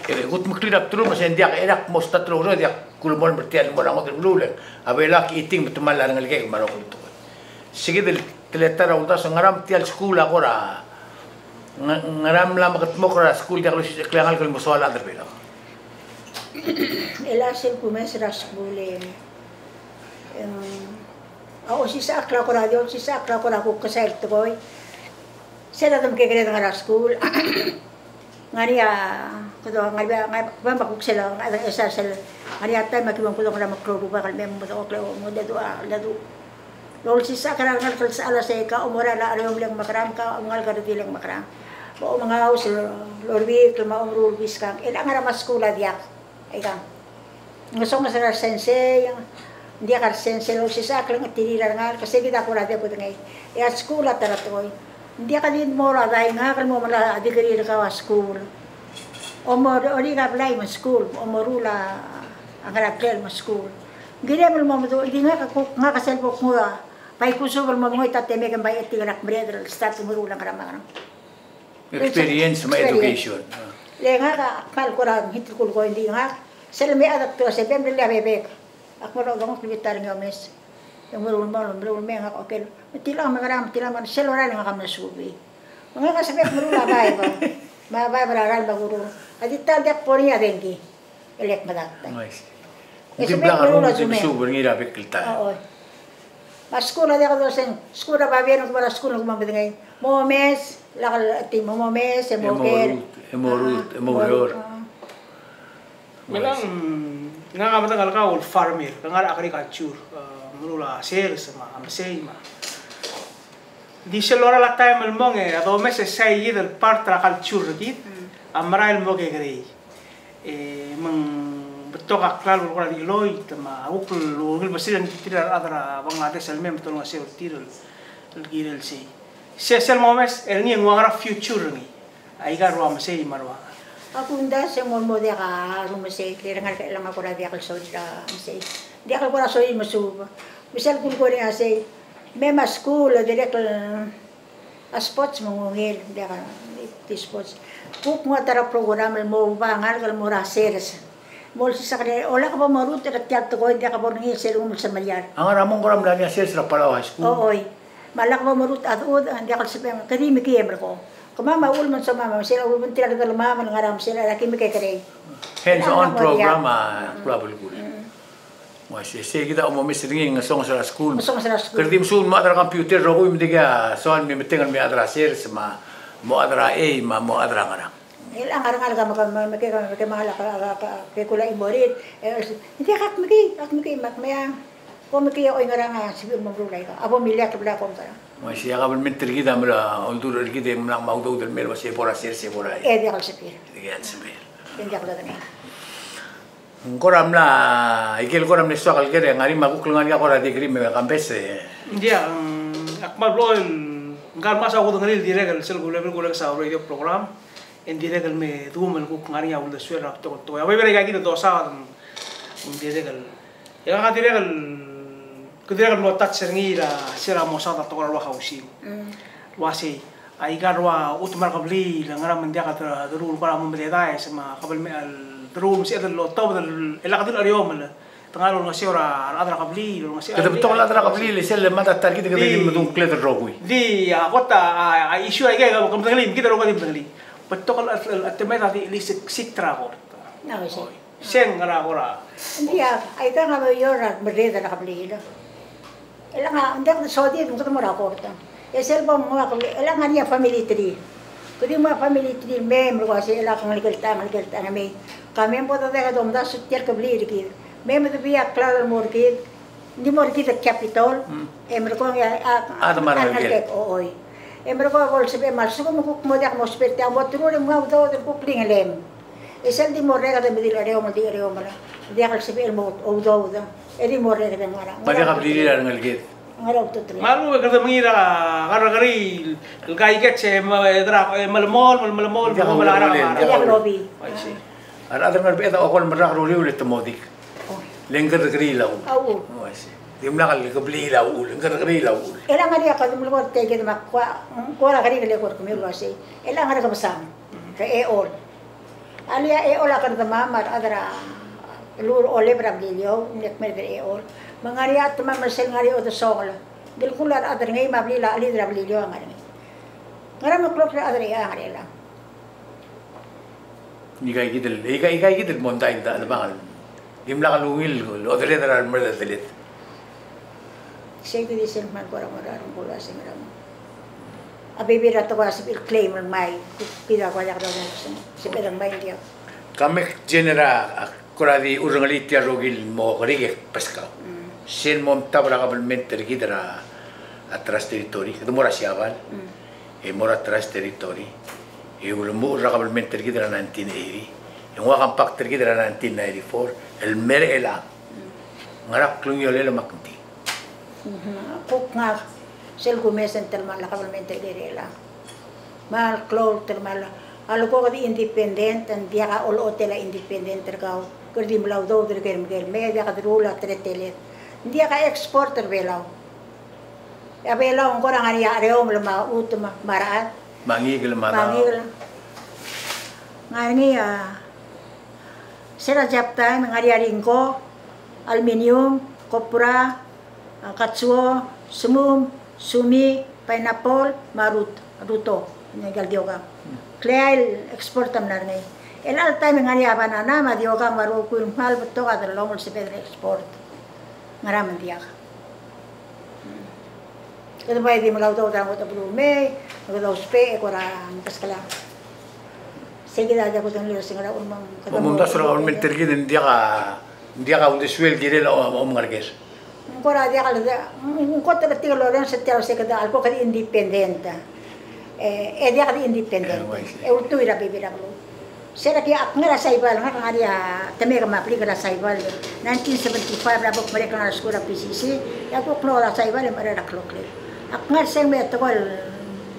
gut muktirap tulu mas dia elak mosta tulu dia kulmon bertial morang otel blulen. Abelak eating betul malah ngalike marok itu. Sigit teletar utas ngaram tial school agora. Ngaram lama ketemu kora school dia kalau kelangal kalau musuh ada belau. Elasin kumes rasbule. Ako si sakla ko radio, si sakla ko ako kasel to boy. Sila tam kekere ng school. Ngania kudo ngabia ngaba ko sila ang isa sila. Ngania tay makibang kudo na makro ba kalme mo to oklo mo ladu. Lol si sakla ngal kal sa ala sa ka umura la alam lang makram ka ngal ka dilang makram. Bo mga haus lorbi klama umrul biskang ilang ara maskula diak. Ay kang. Gusto nga sa sensei hindi ka sensei lo si sakla ng tirira ngal kasi kita ko rade ko ngay. Ya school at taratoy. Hindi ka din mo ra dai nga kan mo mala degree ka wa school. O mo ori ka apply mo school, o mo rula ang rakel mo school. Gire mo mo do hindi nga ka self mo pai kuso mo mo itateme kan bai etirak breder start mo rula karama. Experience ma education. Lenga ka kal ko ra hitul ko hindi nga selme adat to se bembe le bebek. Ako ra gong klitar nga mes. Yung marul nga okay. Tilang magaram tilang man selora nga kam nasubi. Mga kasabi marul abay ba. Mabay bararal baguro. Adita dak pori adengi. Elek madakta. Nice. Hindi blang arong subur ngira bekilta. Oo. Maskula dia ko sen, skula ba bien ko bara skula ko mabedengay. Momes, lakal ti momes, emoker. Emorur. Melang nga matagal ka ul farmer, nga agriculture, mulula sales ma amsay ma. Di selora la time mong ado mes sai del part la culture git, amra el moge grei. Mang betok akal ko di loy ma ukul ul basiran tirar adra Bangladesh el mem tolong asel tiral el girel si. Sesel momes el ni ngara future ni. Ai ga ro amsay marwa. Ako nda sa mo de ka rumase kaya nga lang ako ra dia kal so dira say. Dia kal ko ra so i masuba. Misal kun ko rin say may school direct sports mo ngel dia ka sports. Kuk mo tara program mo ba ngal kal mo ra seres. Mol sa kare ola ka ba marut ka tiyak to ko dia ka borngi sel mo sa Mariar. Ang ramong koram lang niya seres ra pala high school. Oy. Malak ba marut adud dia kal sa kadimi kiyem ko. Kumama ulman sa mama sila ulman tira ka mama ngaram sila laki mi kay kare. Hands-on program probably good. Mas kita umum sering ngasong sa school. Kerdim sun ma adra computer ro ko imdiga soan mi metengan mi adra ser sama mo adra mo adra ngara. Ilang arang ka mahal ka kula imorit. Hindi akmiki makmaya. Ko miki oy ngara sibil mo rulay ka. Abo milya ka bla ko ta. Mas ya ka mentir kita mala ondur kita mlang mau do del mel was por hacer se por ahí. Dia kal sepir. Dia sepir. Dia kal dani. Koram la ikel koram ne soal kere ngari maguk ngari akora degree me kampese. Dia akmal bloin ngar masa ko ngari direct sel go level go sa radio program en direct me dumel ko ngari ya ulda suera to to. Ya bebe ga gitu dosa direct ya ga direct kudirek mo tat serngira sira mo sa to ko hausin. Wasi ai garwa utmar qabli ngara man dia ka darul para mo medai sama qabl me روم سيد اللوطة بدل اللي قدر اليوم تقالوا المسيرة الأدرى قبلي المسيرة كده بتوع الأدرى قبلي اللي سلم مدى التركيز كده يمدون كليت الروبي دي قلت ايشو اي جاي كم تغلين كده روبي تغلين بتوع التميت هذه اللي سترا غور نعم سين غرا غورا دي اي كان ما يورا مريض انا قبلي لا الا عندك السعودية ممكن مرا قورتا يسال بام ما قبلي الا غنيا فاميلي تري كدي ما فاميلي تري ميم رواسي الا كان لقلت انا مي kami po tayo dom da sutier kabli dikit. May matabiya klaro morkid. Hindi morkid at capital. Merko ya market. Oy. Merko bol sabi malso ko mo dak mo sperte ang botro mo daw de kupling lem. Isal di morre ka de dilare mo mala. Dia kal sabi mo o daw da. Edi morre ka de mara. Mali kabli ngalgit. Ngaraw tutuloy. Malu kada mengira kari kai get se malamol malara Kaya ang lobby. I see. Ada ngar beta okol merak ruli ulit temodik. Oh. Lengker keri lau. Awo. Oh, sih. Dia melakal ke beli lau, lengker keri lau. Ilang nga niya kadum lugar tege na kuara kari kali ko kumil wasi. Ilang nga kabasam. Ka eol. Alia eol akan tamamar adara lur ole braglio nek mer eol. Mangariat teman mersel ngari o songla. Dil kular adar ngai mabli la ali braglio ngari. Ngaram klok adar ya ngari la. Ikai gitu monta inta lebangan. Dia melakal uil, otelet ada merda telet. Saya itu di sini man kurang pula sih mereka. Abi bira tu kasi claim mai pida ko yak daw si pedang mai dia. Kami genera kuradi urangalit ya rogil mo karige pesca. Sen mom tabra kabelmente gidra atras territory. Itu mora siaban. Mora atras territory. Ulo mo kabelmente gidra 1980. Yung wakang pakter gidra 1994. El mere ela. Ngarak klungyo lela makunti. Kuk nga sel gumesen termal la kabelmente gidra. Mal klol termal. Alo ko di independent and dia ka ol hotel independent terkau. Kerdi melaw do terger me dia ka drula tretelet. Dia ka exporter belaw. Ya belaw ko nga ya reo mlama utma maraat. Mangigil mata. Mangigil. Ngani sera japtan ngari ko aluminium, kopra, katsuo, sumum, sumi, pineapple, ruto. Ngal dioga. Kleil exportam narnay. El al time ngari abanana ma dioga maru ku mal beto ka long se pedre export. Ngaraman dia. Kada bay di malaw daw tango ta blume, daw spe ko ra paskala. Sige da ko tan liro singara umang kada. Mum dasura on mentergi dia ka unde suel dire la ngarges. Ko ra dia kala ko ta betti lo ren se tero se kada alko kadi independente. Dia kadi independente. Urtu ira bibira blu. Sera ki akngara saibal nga ngaria teme ka mapli ka saibal 1975 na bok mereka na skura PCC ya ko klora saibal mara raklokle akngar seng me to kol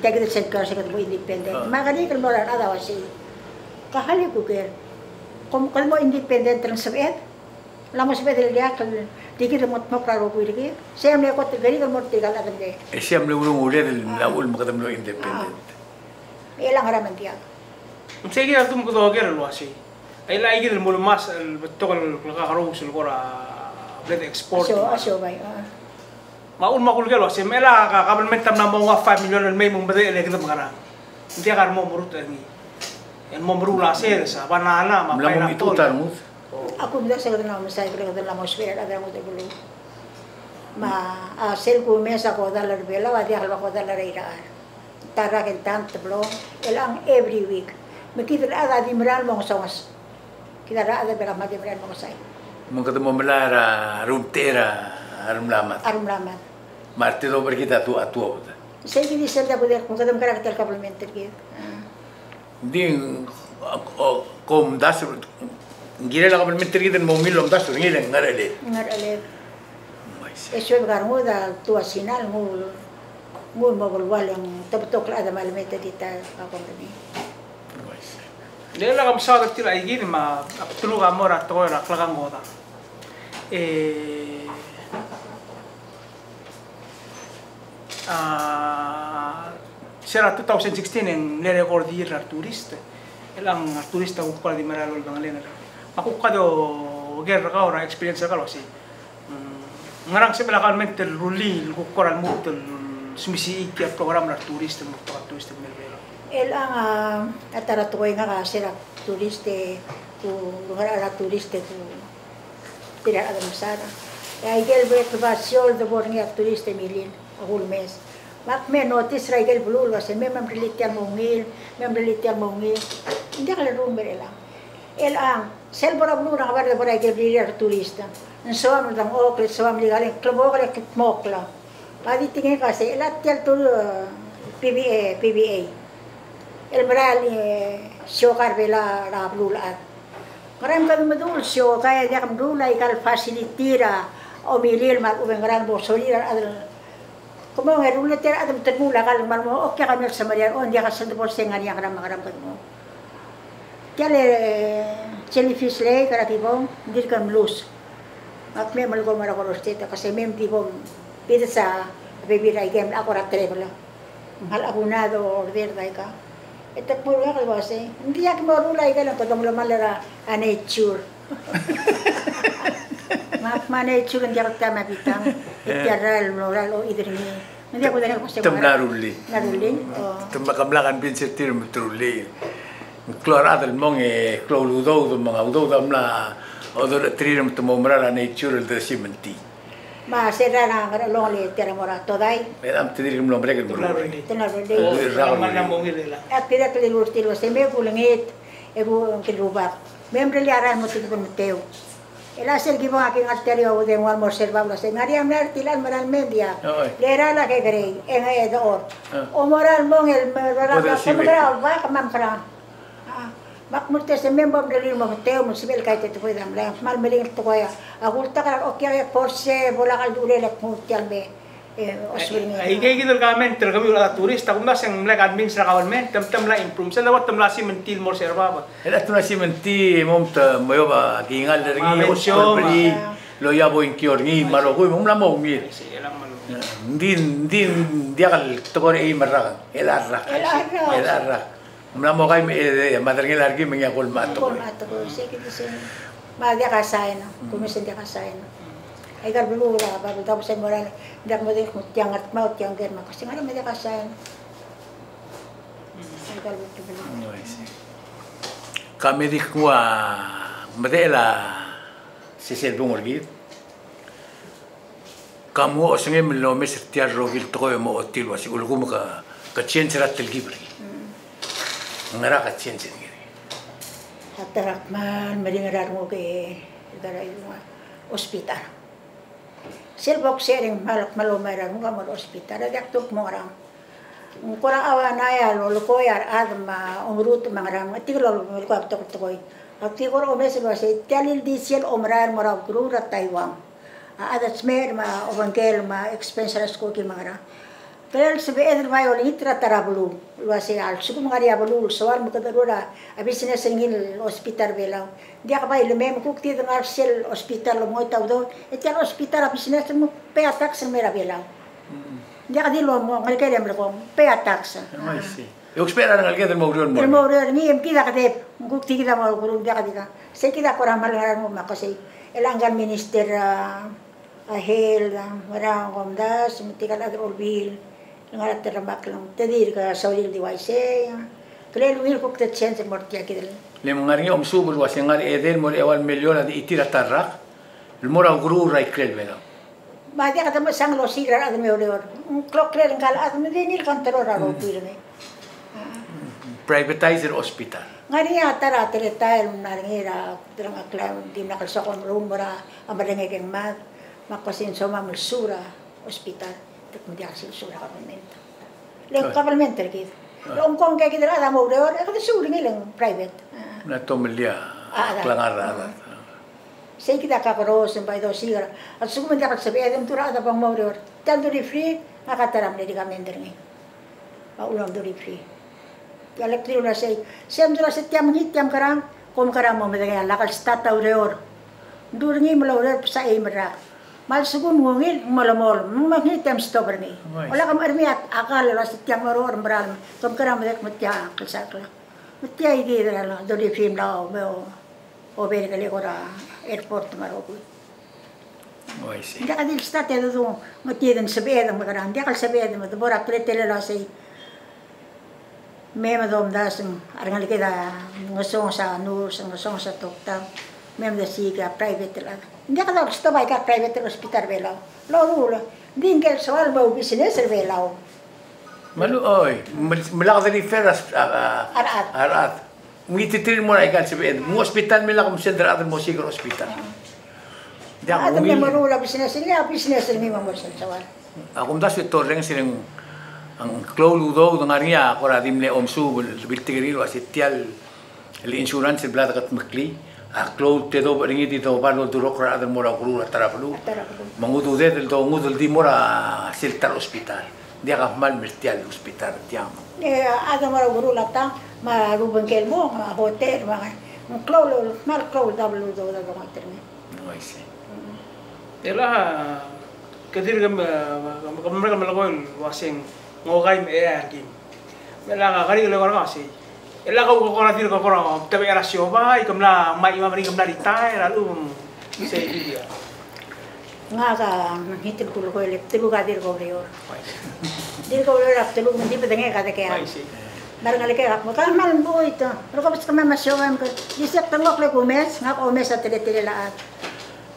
tegde sektor se ka independent magani ka lora ada wasi kahali ko ker kom kalmo independent lang sabet lamos bedel dia kal dikir mo praro ko dikir sem le ko gari ka mo tigal adam de Sem le ulung ule del laul makadam lo independent elang haraman dia Sige atum ko doger lo asi. Ay la igil mo mas betokal kakaroog sul kora blend export. Aso bay. Maun makul gelo si mela ka government tam na mo 5 million al may mong bade ele kita mangara. Hindi ka mo murut ni. Yan mo murula sir sa banana mapay na tol. Ako bisa sa kadang mo sa kadang mo spera kadang mo tebulo. Sel ko mesa ko dollar bela wa dia ko dollar ira. Tara ken tanto blo elang every week. Makita ada di meral mo songas. Kita ada berapa di meral mo say. Mungkin mo melara runtera arum lamat. Marte do berkita tu atu. Saya gini selda poder kung kadam karakter complementer gitu. Din kom das ngire la complementer gitu mo milom das ngire ngarele. Eso garmo da tu asinal mo magulwal yung tabatok la ada malameta dita ako ni. Nela kam sa tila igin ma aptulu ka mora to ra klakang goda. Sera 2016 en le record year turista. Elang turista ko pa di maralo ng lena. Ako kado ger ka ora experience ka lo si. Ngarang sa malakalmente ruli ko koral mo sumisi iki program na turista mo to turista mervelo. Elang ataratukoy nga ka sira turiste ku lugar ara turiste ku tidak ada masana. Ya igel bet basol de borngia turiste milin agul mes. Mak me notice ra igel bulul kasi me mamrelitian mongil. Hindi ka laro merela. Elang sel bora bulul na kabar de bora igel bilir turista. So am dang oklet so am ligaling klabo ka kitmokla. Padi tingin kasi elat tel tu PBA. El Bral syokar bela rablulat. Karam kami madul syokaya dia kam dulai kal fasilitira o milil mal ubeng gran bosolira adal Como ngerula tira adam termula kal marmo oke kami sa Maria on dia ka 100% ngari yang karam mo. Tiale jellyfish le kara tipo dir kam luz. Ak me mal ko mara ko rosteta kasi mem tipo pide sa bebida igem ako ra trebla. Hal abunado order dai ka. Ito puro ka kasi hindi yak marula igala ko dong malara a nature. Ma nature ang jarak tama bitang. Itiaral moral o idri. Hindi ako dahil ko sa naruli. Naruli? Tumakablakan pinsitir matruli. Klorado el mong kloludo mga udo na odor trirum tumomrala nature de cimenti. Ma sera na loli tera mora todai. Medam tidirim lombre ke Naruli. Naruli. Raman na mongil la. At tira tuli urtilo se me kulengit ego kilubak. Membre liaran mo tiko meteo. El hacer que va a que en arterio de un observable se María Mertilan moral media. Le era la que cree en el or. O moral mon el moral va a mamra. Bak murte se member de limo meteo musibel kaite te puede amlar. Mal meling to ya. Agulta ka o kaya porse bola kal dure la puntialme. Ay kay gidol gamen ter kami ula turista kung nasang like admin sa kawan tem la improve sa lawat tem la simentil mo serva ba. Ela tu na cimenti momta moyoba gingal de gi lo ya bo inkior gi maro ko mom la mo mi. Din dia kal to ko e marra el arra. Mla mo kay madrengel argi mengia kol mato. Kol mato ko se que dice. Ma dia kasain, como se dia kasain. Ay garbulu la bago tapos ay moral dak mo din tiang at maut tiang germa kasi ngara me dia kasain. Ay garbulu. Kami di kuwa madela sisel bungorgi. Kamu osnge mlo mes tiar rogil to mo otil wasi ulgum ka chenserat tel gibri. Ngara ka chensen gini. Hatarakman madingarar mo ke daray ospital. Silbok sering malak malumayran mo kamar ospital. Adaktuk mo orang. Kurang awanaya lo koyar adma umrut mangaram. Tiglo mo ko tok tokoy. Akti ko ro mes ba se talil di siel omrar mo ra grura Taiwan. Adat smer ma ovangel ma expenses ko ki mangara. Pero sabi edr may oli itra tarabulu. Luasi al suku mangari abulu soal mo kadarura abisina singil hospital belaw. Dia ka bay lumem kukti dengar sel hospital mo tawdo. Etel hospital abisina mo pe atak sa mera belaw. Dia ka dilo mo ngal kaya mo pe atak sa. Ay si. Eu espera ngal kaya mo rion mo. Mo rion ni em kita ka de kukti kita mo guru dia ka dika. Se kita ko ramal ngaran mo makasi. Elanggan minister ahel marang komdas mutikal agro olbil. Ngarat termak lang tedir ka saulil di waise. Klel wir ko kte chance mortia kidel. Le mangari om subul wasi ngari edel mo ewal milyon di itira tarrak. El mora guru rai klel bela. Ma dia kata sang lo sigar ad me olor. Klok klel ngal ad me dinil kan terora ro pirne. Privatizer hospital. Ngari ya tara teretail naringira terang aklam di nakal sa kon rumora amadenge keng mag mapasin so mamsura hospital. Kemudian sura kapalmento. Leng kapalmento kit. Long kong kay kidra ada mo reor, ako sura ngilang private. Na tomelia. Klangara. Sei kita kaparos by do sigar. At sugo man dapat sabi adam tura ada pang mo reor. Tanto di free nakataram medicamento ngi. Paulang do di free. Elektro na say. Sem dura sa tiam ngit tiam karang kom karang mo medagay lakal stata reor. Durngi malawre sa imra. Mal sugun ngil malamol maghitam stopper ni wala kam armiat akal la setiang maror maral tom karam dek matya kalsakla matya igi dala do di film lao mo o bere kali ora airport maroku Oi si. Dia kadil state do matya den sabeda magaran dia kal sabeda mo bora pretele la sei me madom dasum arngal keda ngosong sa nu ngosong sa tokta mem da siga private la. Hindi ka daw gusto ba ka private hospital belaw. Lolo, dingkel soal ba business belaw. Malu oy, malak dari feras arat. Ngititin mo na ikan sabihin, mo hospital mila kung sendra at mo siguro hospital. Dia ko mi marula business ni mo sa soal. Ako das ito ring silang ang kloludo ng ariya ako ra dimle omsu biltigirilo asitial el insurance blada kat makli. Aklo te do ringi di do pano durok ra ada mora kuru tara pelu. Atara ko. Mangudu de del do ngudul di mora siltar hospital. Dia ka mal mertial hospital tiamo. Ada mara guru lata ma ruben kelmo ma hotel ma klolo mal klolo dablu do da ma terme. No ese. Ela kadir gam mereka melakukan wasing ngogai me yakin. Mela kari le orang asih. Ela kau nanti kau orang tapi era siapa ikamla mai mari ikamla ditai lalu saya dia. Ngaga hitil kulo ko ele telu ka dir ko rior. Dir ko rior telu mandi pedenge ka de kaya. Barang ale kaya mo kan mal mo ito. Pero ko basta mamasyogan ko. Disek tengok le kumes ngak omes at tele laat.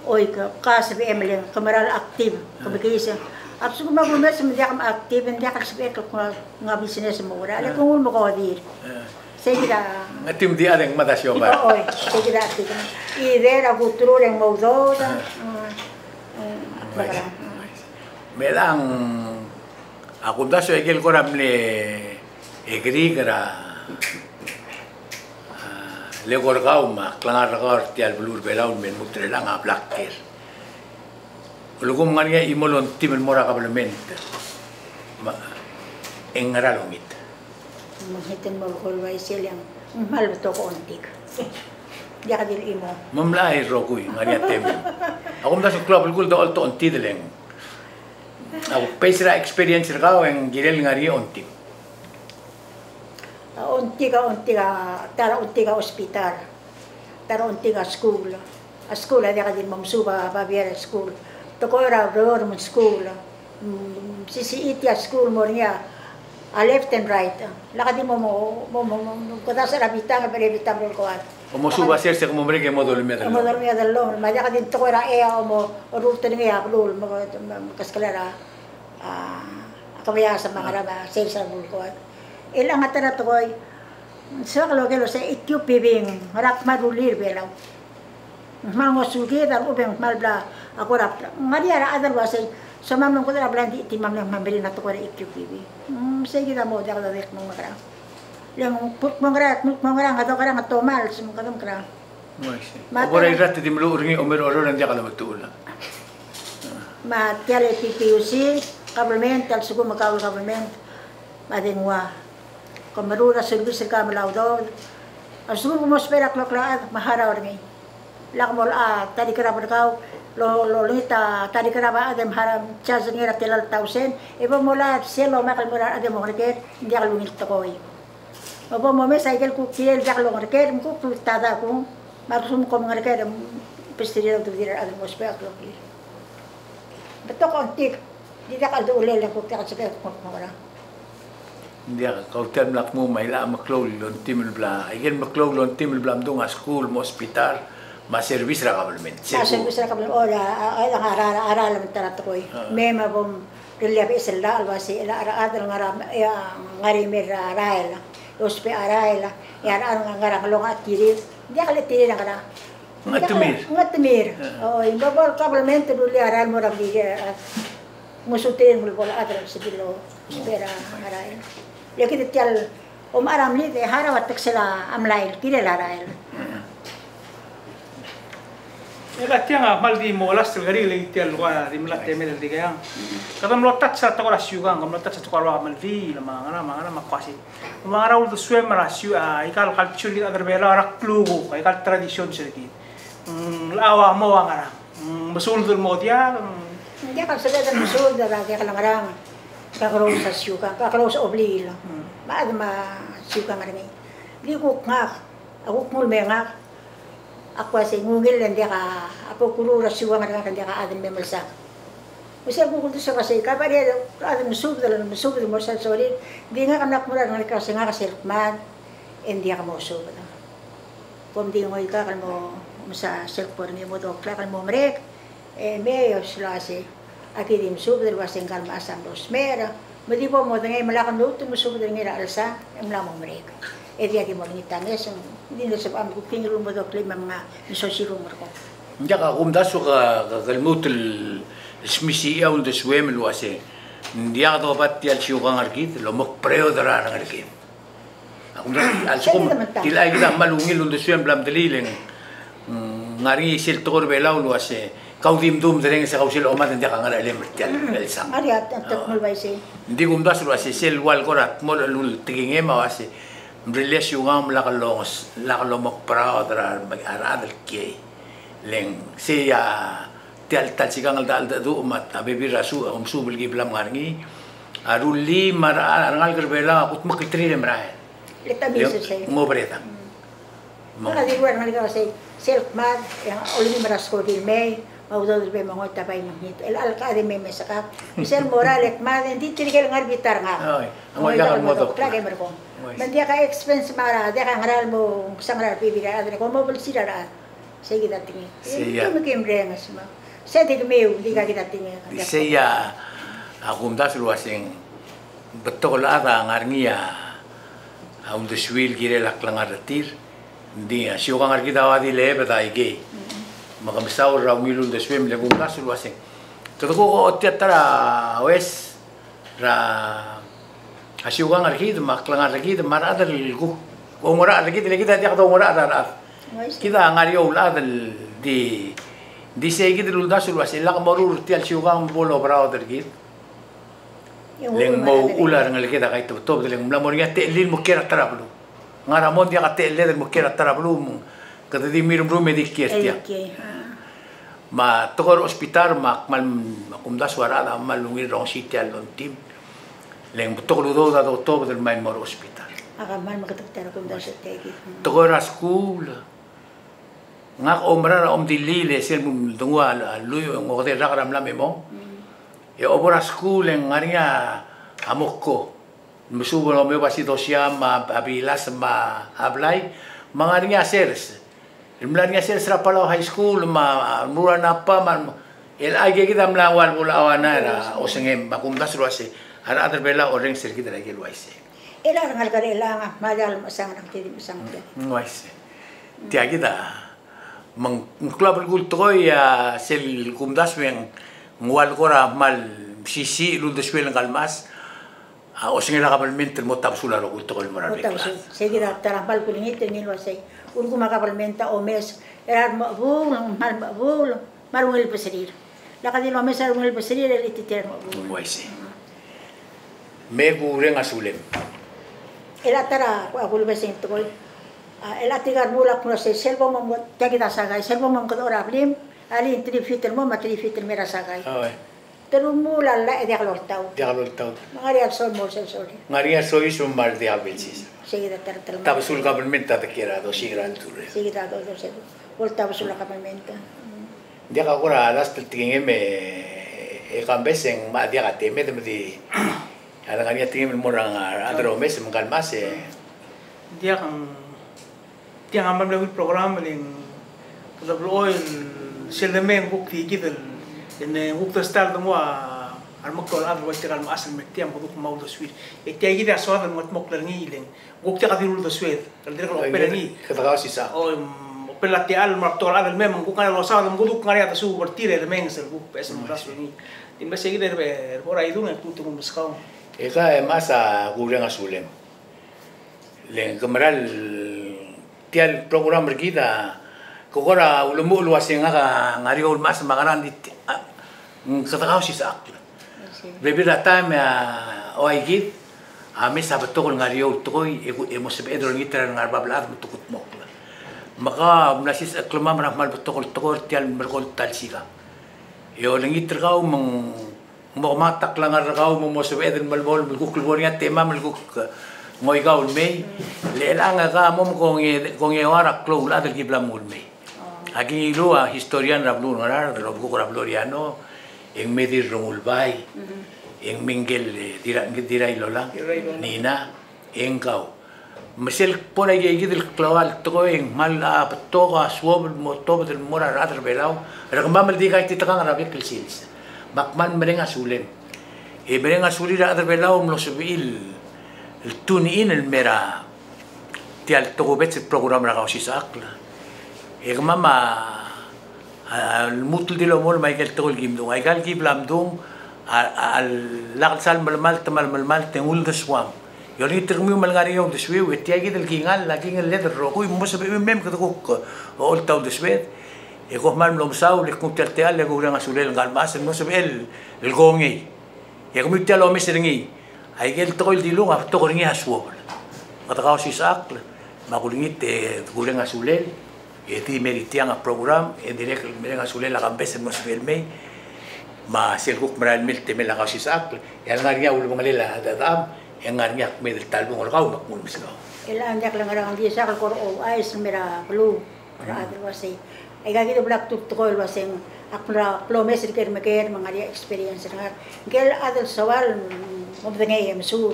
Oy ka sabi Emily kameral aktif kabikisa. Apso ko magumes hindi ka aktif hindi ka sabi ko nga business mo ora. Ale kung mo ko dir. Sige da. Ngatim di adeng matasyo ba? Oy, sige da. Idea guturo yang mau do da. Melang aku dah so egel koram le egri kara le gorgau ma klangar kar tial blur belaun men mutre lang a blacker. Lugum ngania imolon timen mora kablement. Ma engaralomit. Mahiten mo ko way silang mahal to ko ontik. Dia ka dil imo. Mamlahi rokuy ngania tem. Ako dah so club gul do alto onti deleng. Ako pesra experience rao en girel ngari onti. Onti ka hospital. Tara onti ka school. A school dia ka dil mamsuba babiera school. To ko ra roor mo school. Sisi itia school mo niya. A left and right. Lakadi mo kada sa rabita nga berebita mo ko at. Como suba hacerse como hombre que modo el medio. Modo el medio. Maya kadin to ko ra mo ruta ni ya blul mo kasklara akabaya sa mga raba sa bul ko at. Ilang atara to koy. Sa kalogelo sa ityo pibing rak madulir belaw. Mango sugi dar ubeng malbla ako rap. Ngadi ara adal wasay so mamang ko na blandi timam lang mambili na to ko ra IQPB. Sige na mo dala dek mong makara. Yang put mong kara ngato kara ngatomal sum kadam kara. Moise. Agora irat di mlu ringi omer oro nanti kala betul. Ma tiale PPUC government al sugo makawal government madingwa. Kamarura service ka malawdo. Asugo mo spera klokla mahara ringi. Lakmol tadi kara berkau lolita tadi kenapa ada haram charge ngira telal 1000 ibo mola selo makal mura ada mo reket dia lu ngil tokoy obo mo me cycle ku kiel dia lu reket mo ku tada ku maksum ko ngreket pestiri do dir ada mo spek lo ki betok antik dia kal do lele ku ta spek ko mara dia kau tem lak mo mai la maklol lon timel bla igen maklol lon timel bla mdong school mo hospital mas service ra kabelment. Mas service ra kabelment. Ora ay ang ara lang taratoy. Mema bom relya isla alwasi ila ara adal ngari mer araila. Ospe araila. Ya ara ngara longa tiri. Dia kale tiri na kana. Ngatumir. Oh, imbabol kabelment duli aral mo ra biya. Musutin mo bola adal sibilo. Espera araila. Ya kita tial aram ni de harawat sila amlail kire arail. Ela tianga maldi molas tergari lagi tial luar di melat temel di kaya. Kata melotat sa takora siugang, melotat sa takora maldi, mangana makwasi. Mangana ul suwe marasiu ikal culture kita terbela rak plugo, ikal tradision sedikit. Lawa mo angara. Besul dul mo dia. Dia kan sudah dan besul dah dia kalang-kalang. Kakaro sa siugang, kakaro sa obli lang. Maad ma siugang ngani. Di ko ngak, ako mul mengak. Ako sa ngungil lang dia ka apo kuro rasuwa nga dia ka adem memelsak. Usay ko kunto sa kasi ka pa dia adem musub mo sa sorry. Di nga kanak mo nga kasi nga selfman hindi ka mo usub. Kung di ngoy ka kan mo sa self por ni mo dokla kan mo mrek meyo slase. Aki di musub del waseng kalma asam dos mera. Madi po mo ngay malakan luto musub del ngira alsa emla mo mrek. Dia di monitan es hindi na sa amin kung piniro mo daw klima mga isosiro mo ko. Hindi ka kumdaso ka kalmut smisi yaw da swem luwase. Hindi ka daw ba't tiyal siyo kang arkid, lomok preo dara ng arkid. Kumdas al sukum tilay kita malungil da swem blam dalileng ngari sil tokor belau lu ase kau dum dereng sa kau sil omat ndia kang ala lem tial elsang Ari at mul bay say. ndi gumdas lu ase sil wal korat mol lul tiging ema ase mriles yungam la kalomok pra dra arad el ke leng se ya tial tachigang dal du mat abebi rasu su bil giblam ngarngi aruli mar arangal gerbela ut makitri lemrae Leta bisu say. ngobreta Mga di luar mga say self mad yang olimi marasko di may maudo di mga tabay mahit. El alcalde may mesakap. Sel moral ek mad hindi tirigel ngarbitar nga. Ay, ang wala kang moto. Lagi merko. Mandia ka expense mara, dia ka ngaral mo sangral bibira adre ko mo bolsira ra. Sige datingi. Itu mungkin rengas ma. Saya di meu di ka datingi. Saya aku mdas lu asing betul ada ngarngia ang deswil gire laklangar retir dia siokang arki dawadi lebe dai ge makamsaw raw milul deswim le kung kasul wasing todo ko teatra wes ra asiokang arki maklangar arki marada ku ongora arki le kita dia ongora ara kita ngario ladal di segi dulu dasul wasing lak marur tial siokang bolo brao dergit leng mau ular ngal kita kay top leng mlamor nga telil mo kera tarablu ngaramon dia ka telil mo kera tarablu kada di mirum rume di kiestia ma tokor hospital mak mal kumda suara da malungir rong sitial lon tim leng tokor do da top del mai mor hospital aga mal makataktar kumda sa tegi tokor school ngak omra om dilile sel mum dungwa luyo ngote rakram lame mo e obra school en ngaria amokko musubo no me basi dosia ma abilas ma ablay mangaria sers imlaria sers ra pala high school ma mura na pa man el age kita mlawal bula awana ra osengem makumdas ruase ara adar bela oreng ser kita lagi luaise era ngal karela nga madal masang nang tidi masang luaise ti agida mang club gultoy ya sel kumdas wen ngual kora mal sisi lu deswel ngalmas o singela kapalmente mo tapsula ro kulto kol moral tapsul seguida tarambal kulingit ni lo say urgo makapalmenta o mes era bul marungil peserir la kadilo mes marungil peserir el titer mo waise me gureng asulem era tara akul besing tol el atigar mula kuno se selvo mo takita sagay selvo mo ko ora blim ali trifiter mo matrifiter mera sagay terumula la de alortau ngaria sol mo sel sol ngaria soy un mal de abensis seguida tartal tapsul kapalmenta te kera do sigral ture seguida do se voltaba sul kapalmenta dia ka ora las tingem e kambesen ma dia ka teme de ala ngaria tingem morang adro mes mengalmas dia kan ambil program ling oil seleme bukti gitu en bukti start mo almaktol ad wa tigal ma asal mektiam buduk mau do swir e tay gida soada mo mokler ngi ling bukti qadirul do swir kal dire ko pelangi kata sisa o pelati al maktol ad mem ko kan lo soada buduk ngari ata su bertire de mengsel buk pes mo rasu ni timbe seguida be ora idun e tutu mo skau e ka masa gulen asulem len kameral tial program kita kokora ulumu luasing nga ngari ul mas magaran dit katakaw si sak bebi time o aigit ami sabato kol ngari ul toy e mo sebe edro ngitra ngar bablat mutukut mo maka nasis klama rahmal betokol tokor tial merkol talsika yo lengitra kaw mong mo matak langar kaw mo sebe edro malbol gukul bonia tema melguk ngoy gaul may lelang ka mo kong warak klo la del giblam mul may Aquí lo a historian rablu ngarar lo ko rabloriano en medir rumulbay en mingel dira ilola nina en kau mesel por ahí del claval todo en mal a toga suob motob del mora radar belao rakam mal diga iti takang rabek kilsils bakman merenga sulem e merenga sulira radar belao lo subil el tunin el mera tial todo bet program ra si sakla e mama al mutul dilo mol Michael tol gimdung ay gal giblam dung al laksal malmal tamal malmal tengul de swam Yo ni termi malngari yung deswe wet ya gidel gingal lagi ngel leder ro ko mo sabi mem ka ko ol taw deswe e ko mal lom saw le ko terte al le ko nga sulel ngal mas mo sabi el gongi ya ko mi telo mi seringi ay gel to il dilunga to ko ngi aswo kata ka si sak makulingit ko nga sulel e ti meritiang a program e direk me nga sulel la kambes mo sabi me ma silguk maral milte me la ka si sak ya ngari ya ul ngalila datam yang ngarnya medel talbung kau makmul mislo. Ilan jak lang orang dia sakal kor o ais mera pelu ra adro wasi. Ay gagi do black tut ko wasing akra plomes ker meker mangaria experience ngar. Gel adal sawal mo bengay mesur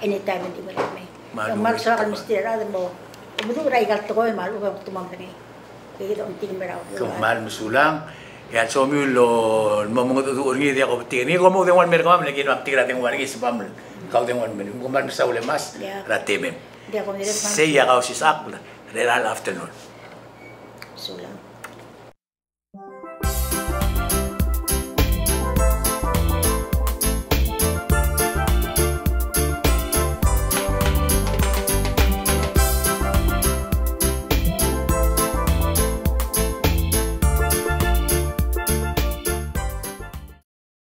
anytime di me. Yung mal sakal mistira adal mo. Umudu ra igal to ko mal u tumang bengay. Gigi do unting mera. Mal musulang ya somi lo momongo tu urgi dia ko tini ko mo dengon merkam lagi no aktigra dengon lagi sebam kau dengon men kuman sa ule mas rateme Dia ko dire say ya kau si sak la afternoon sulang.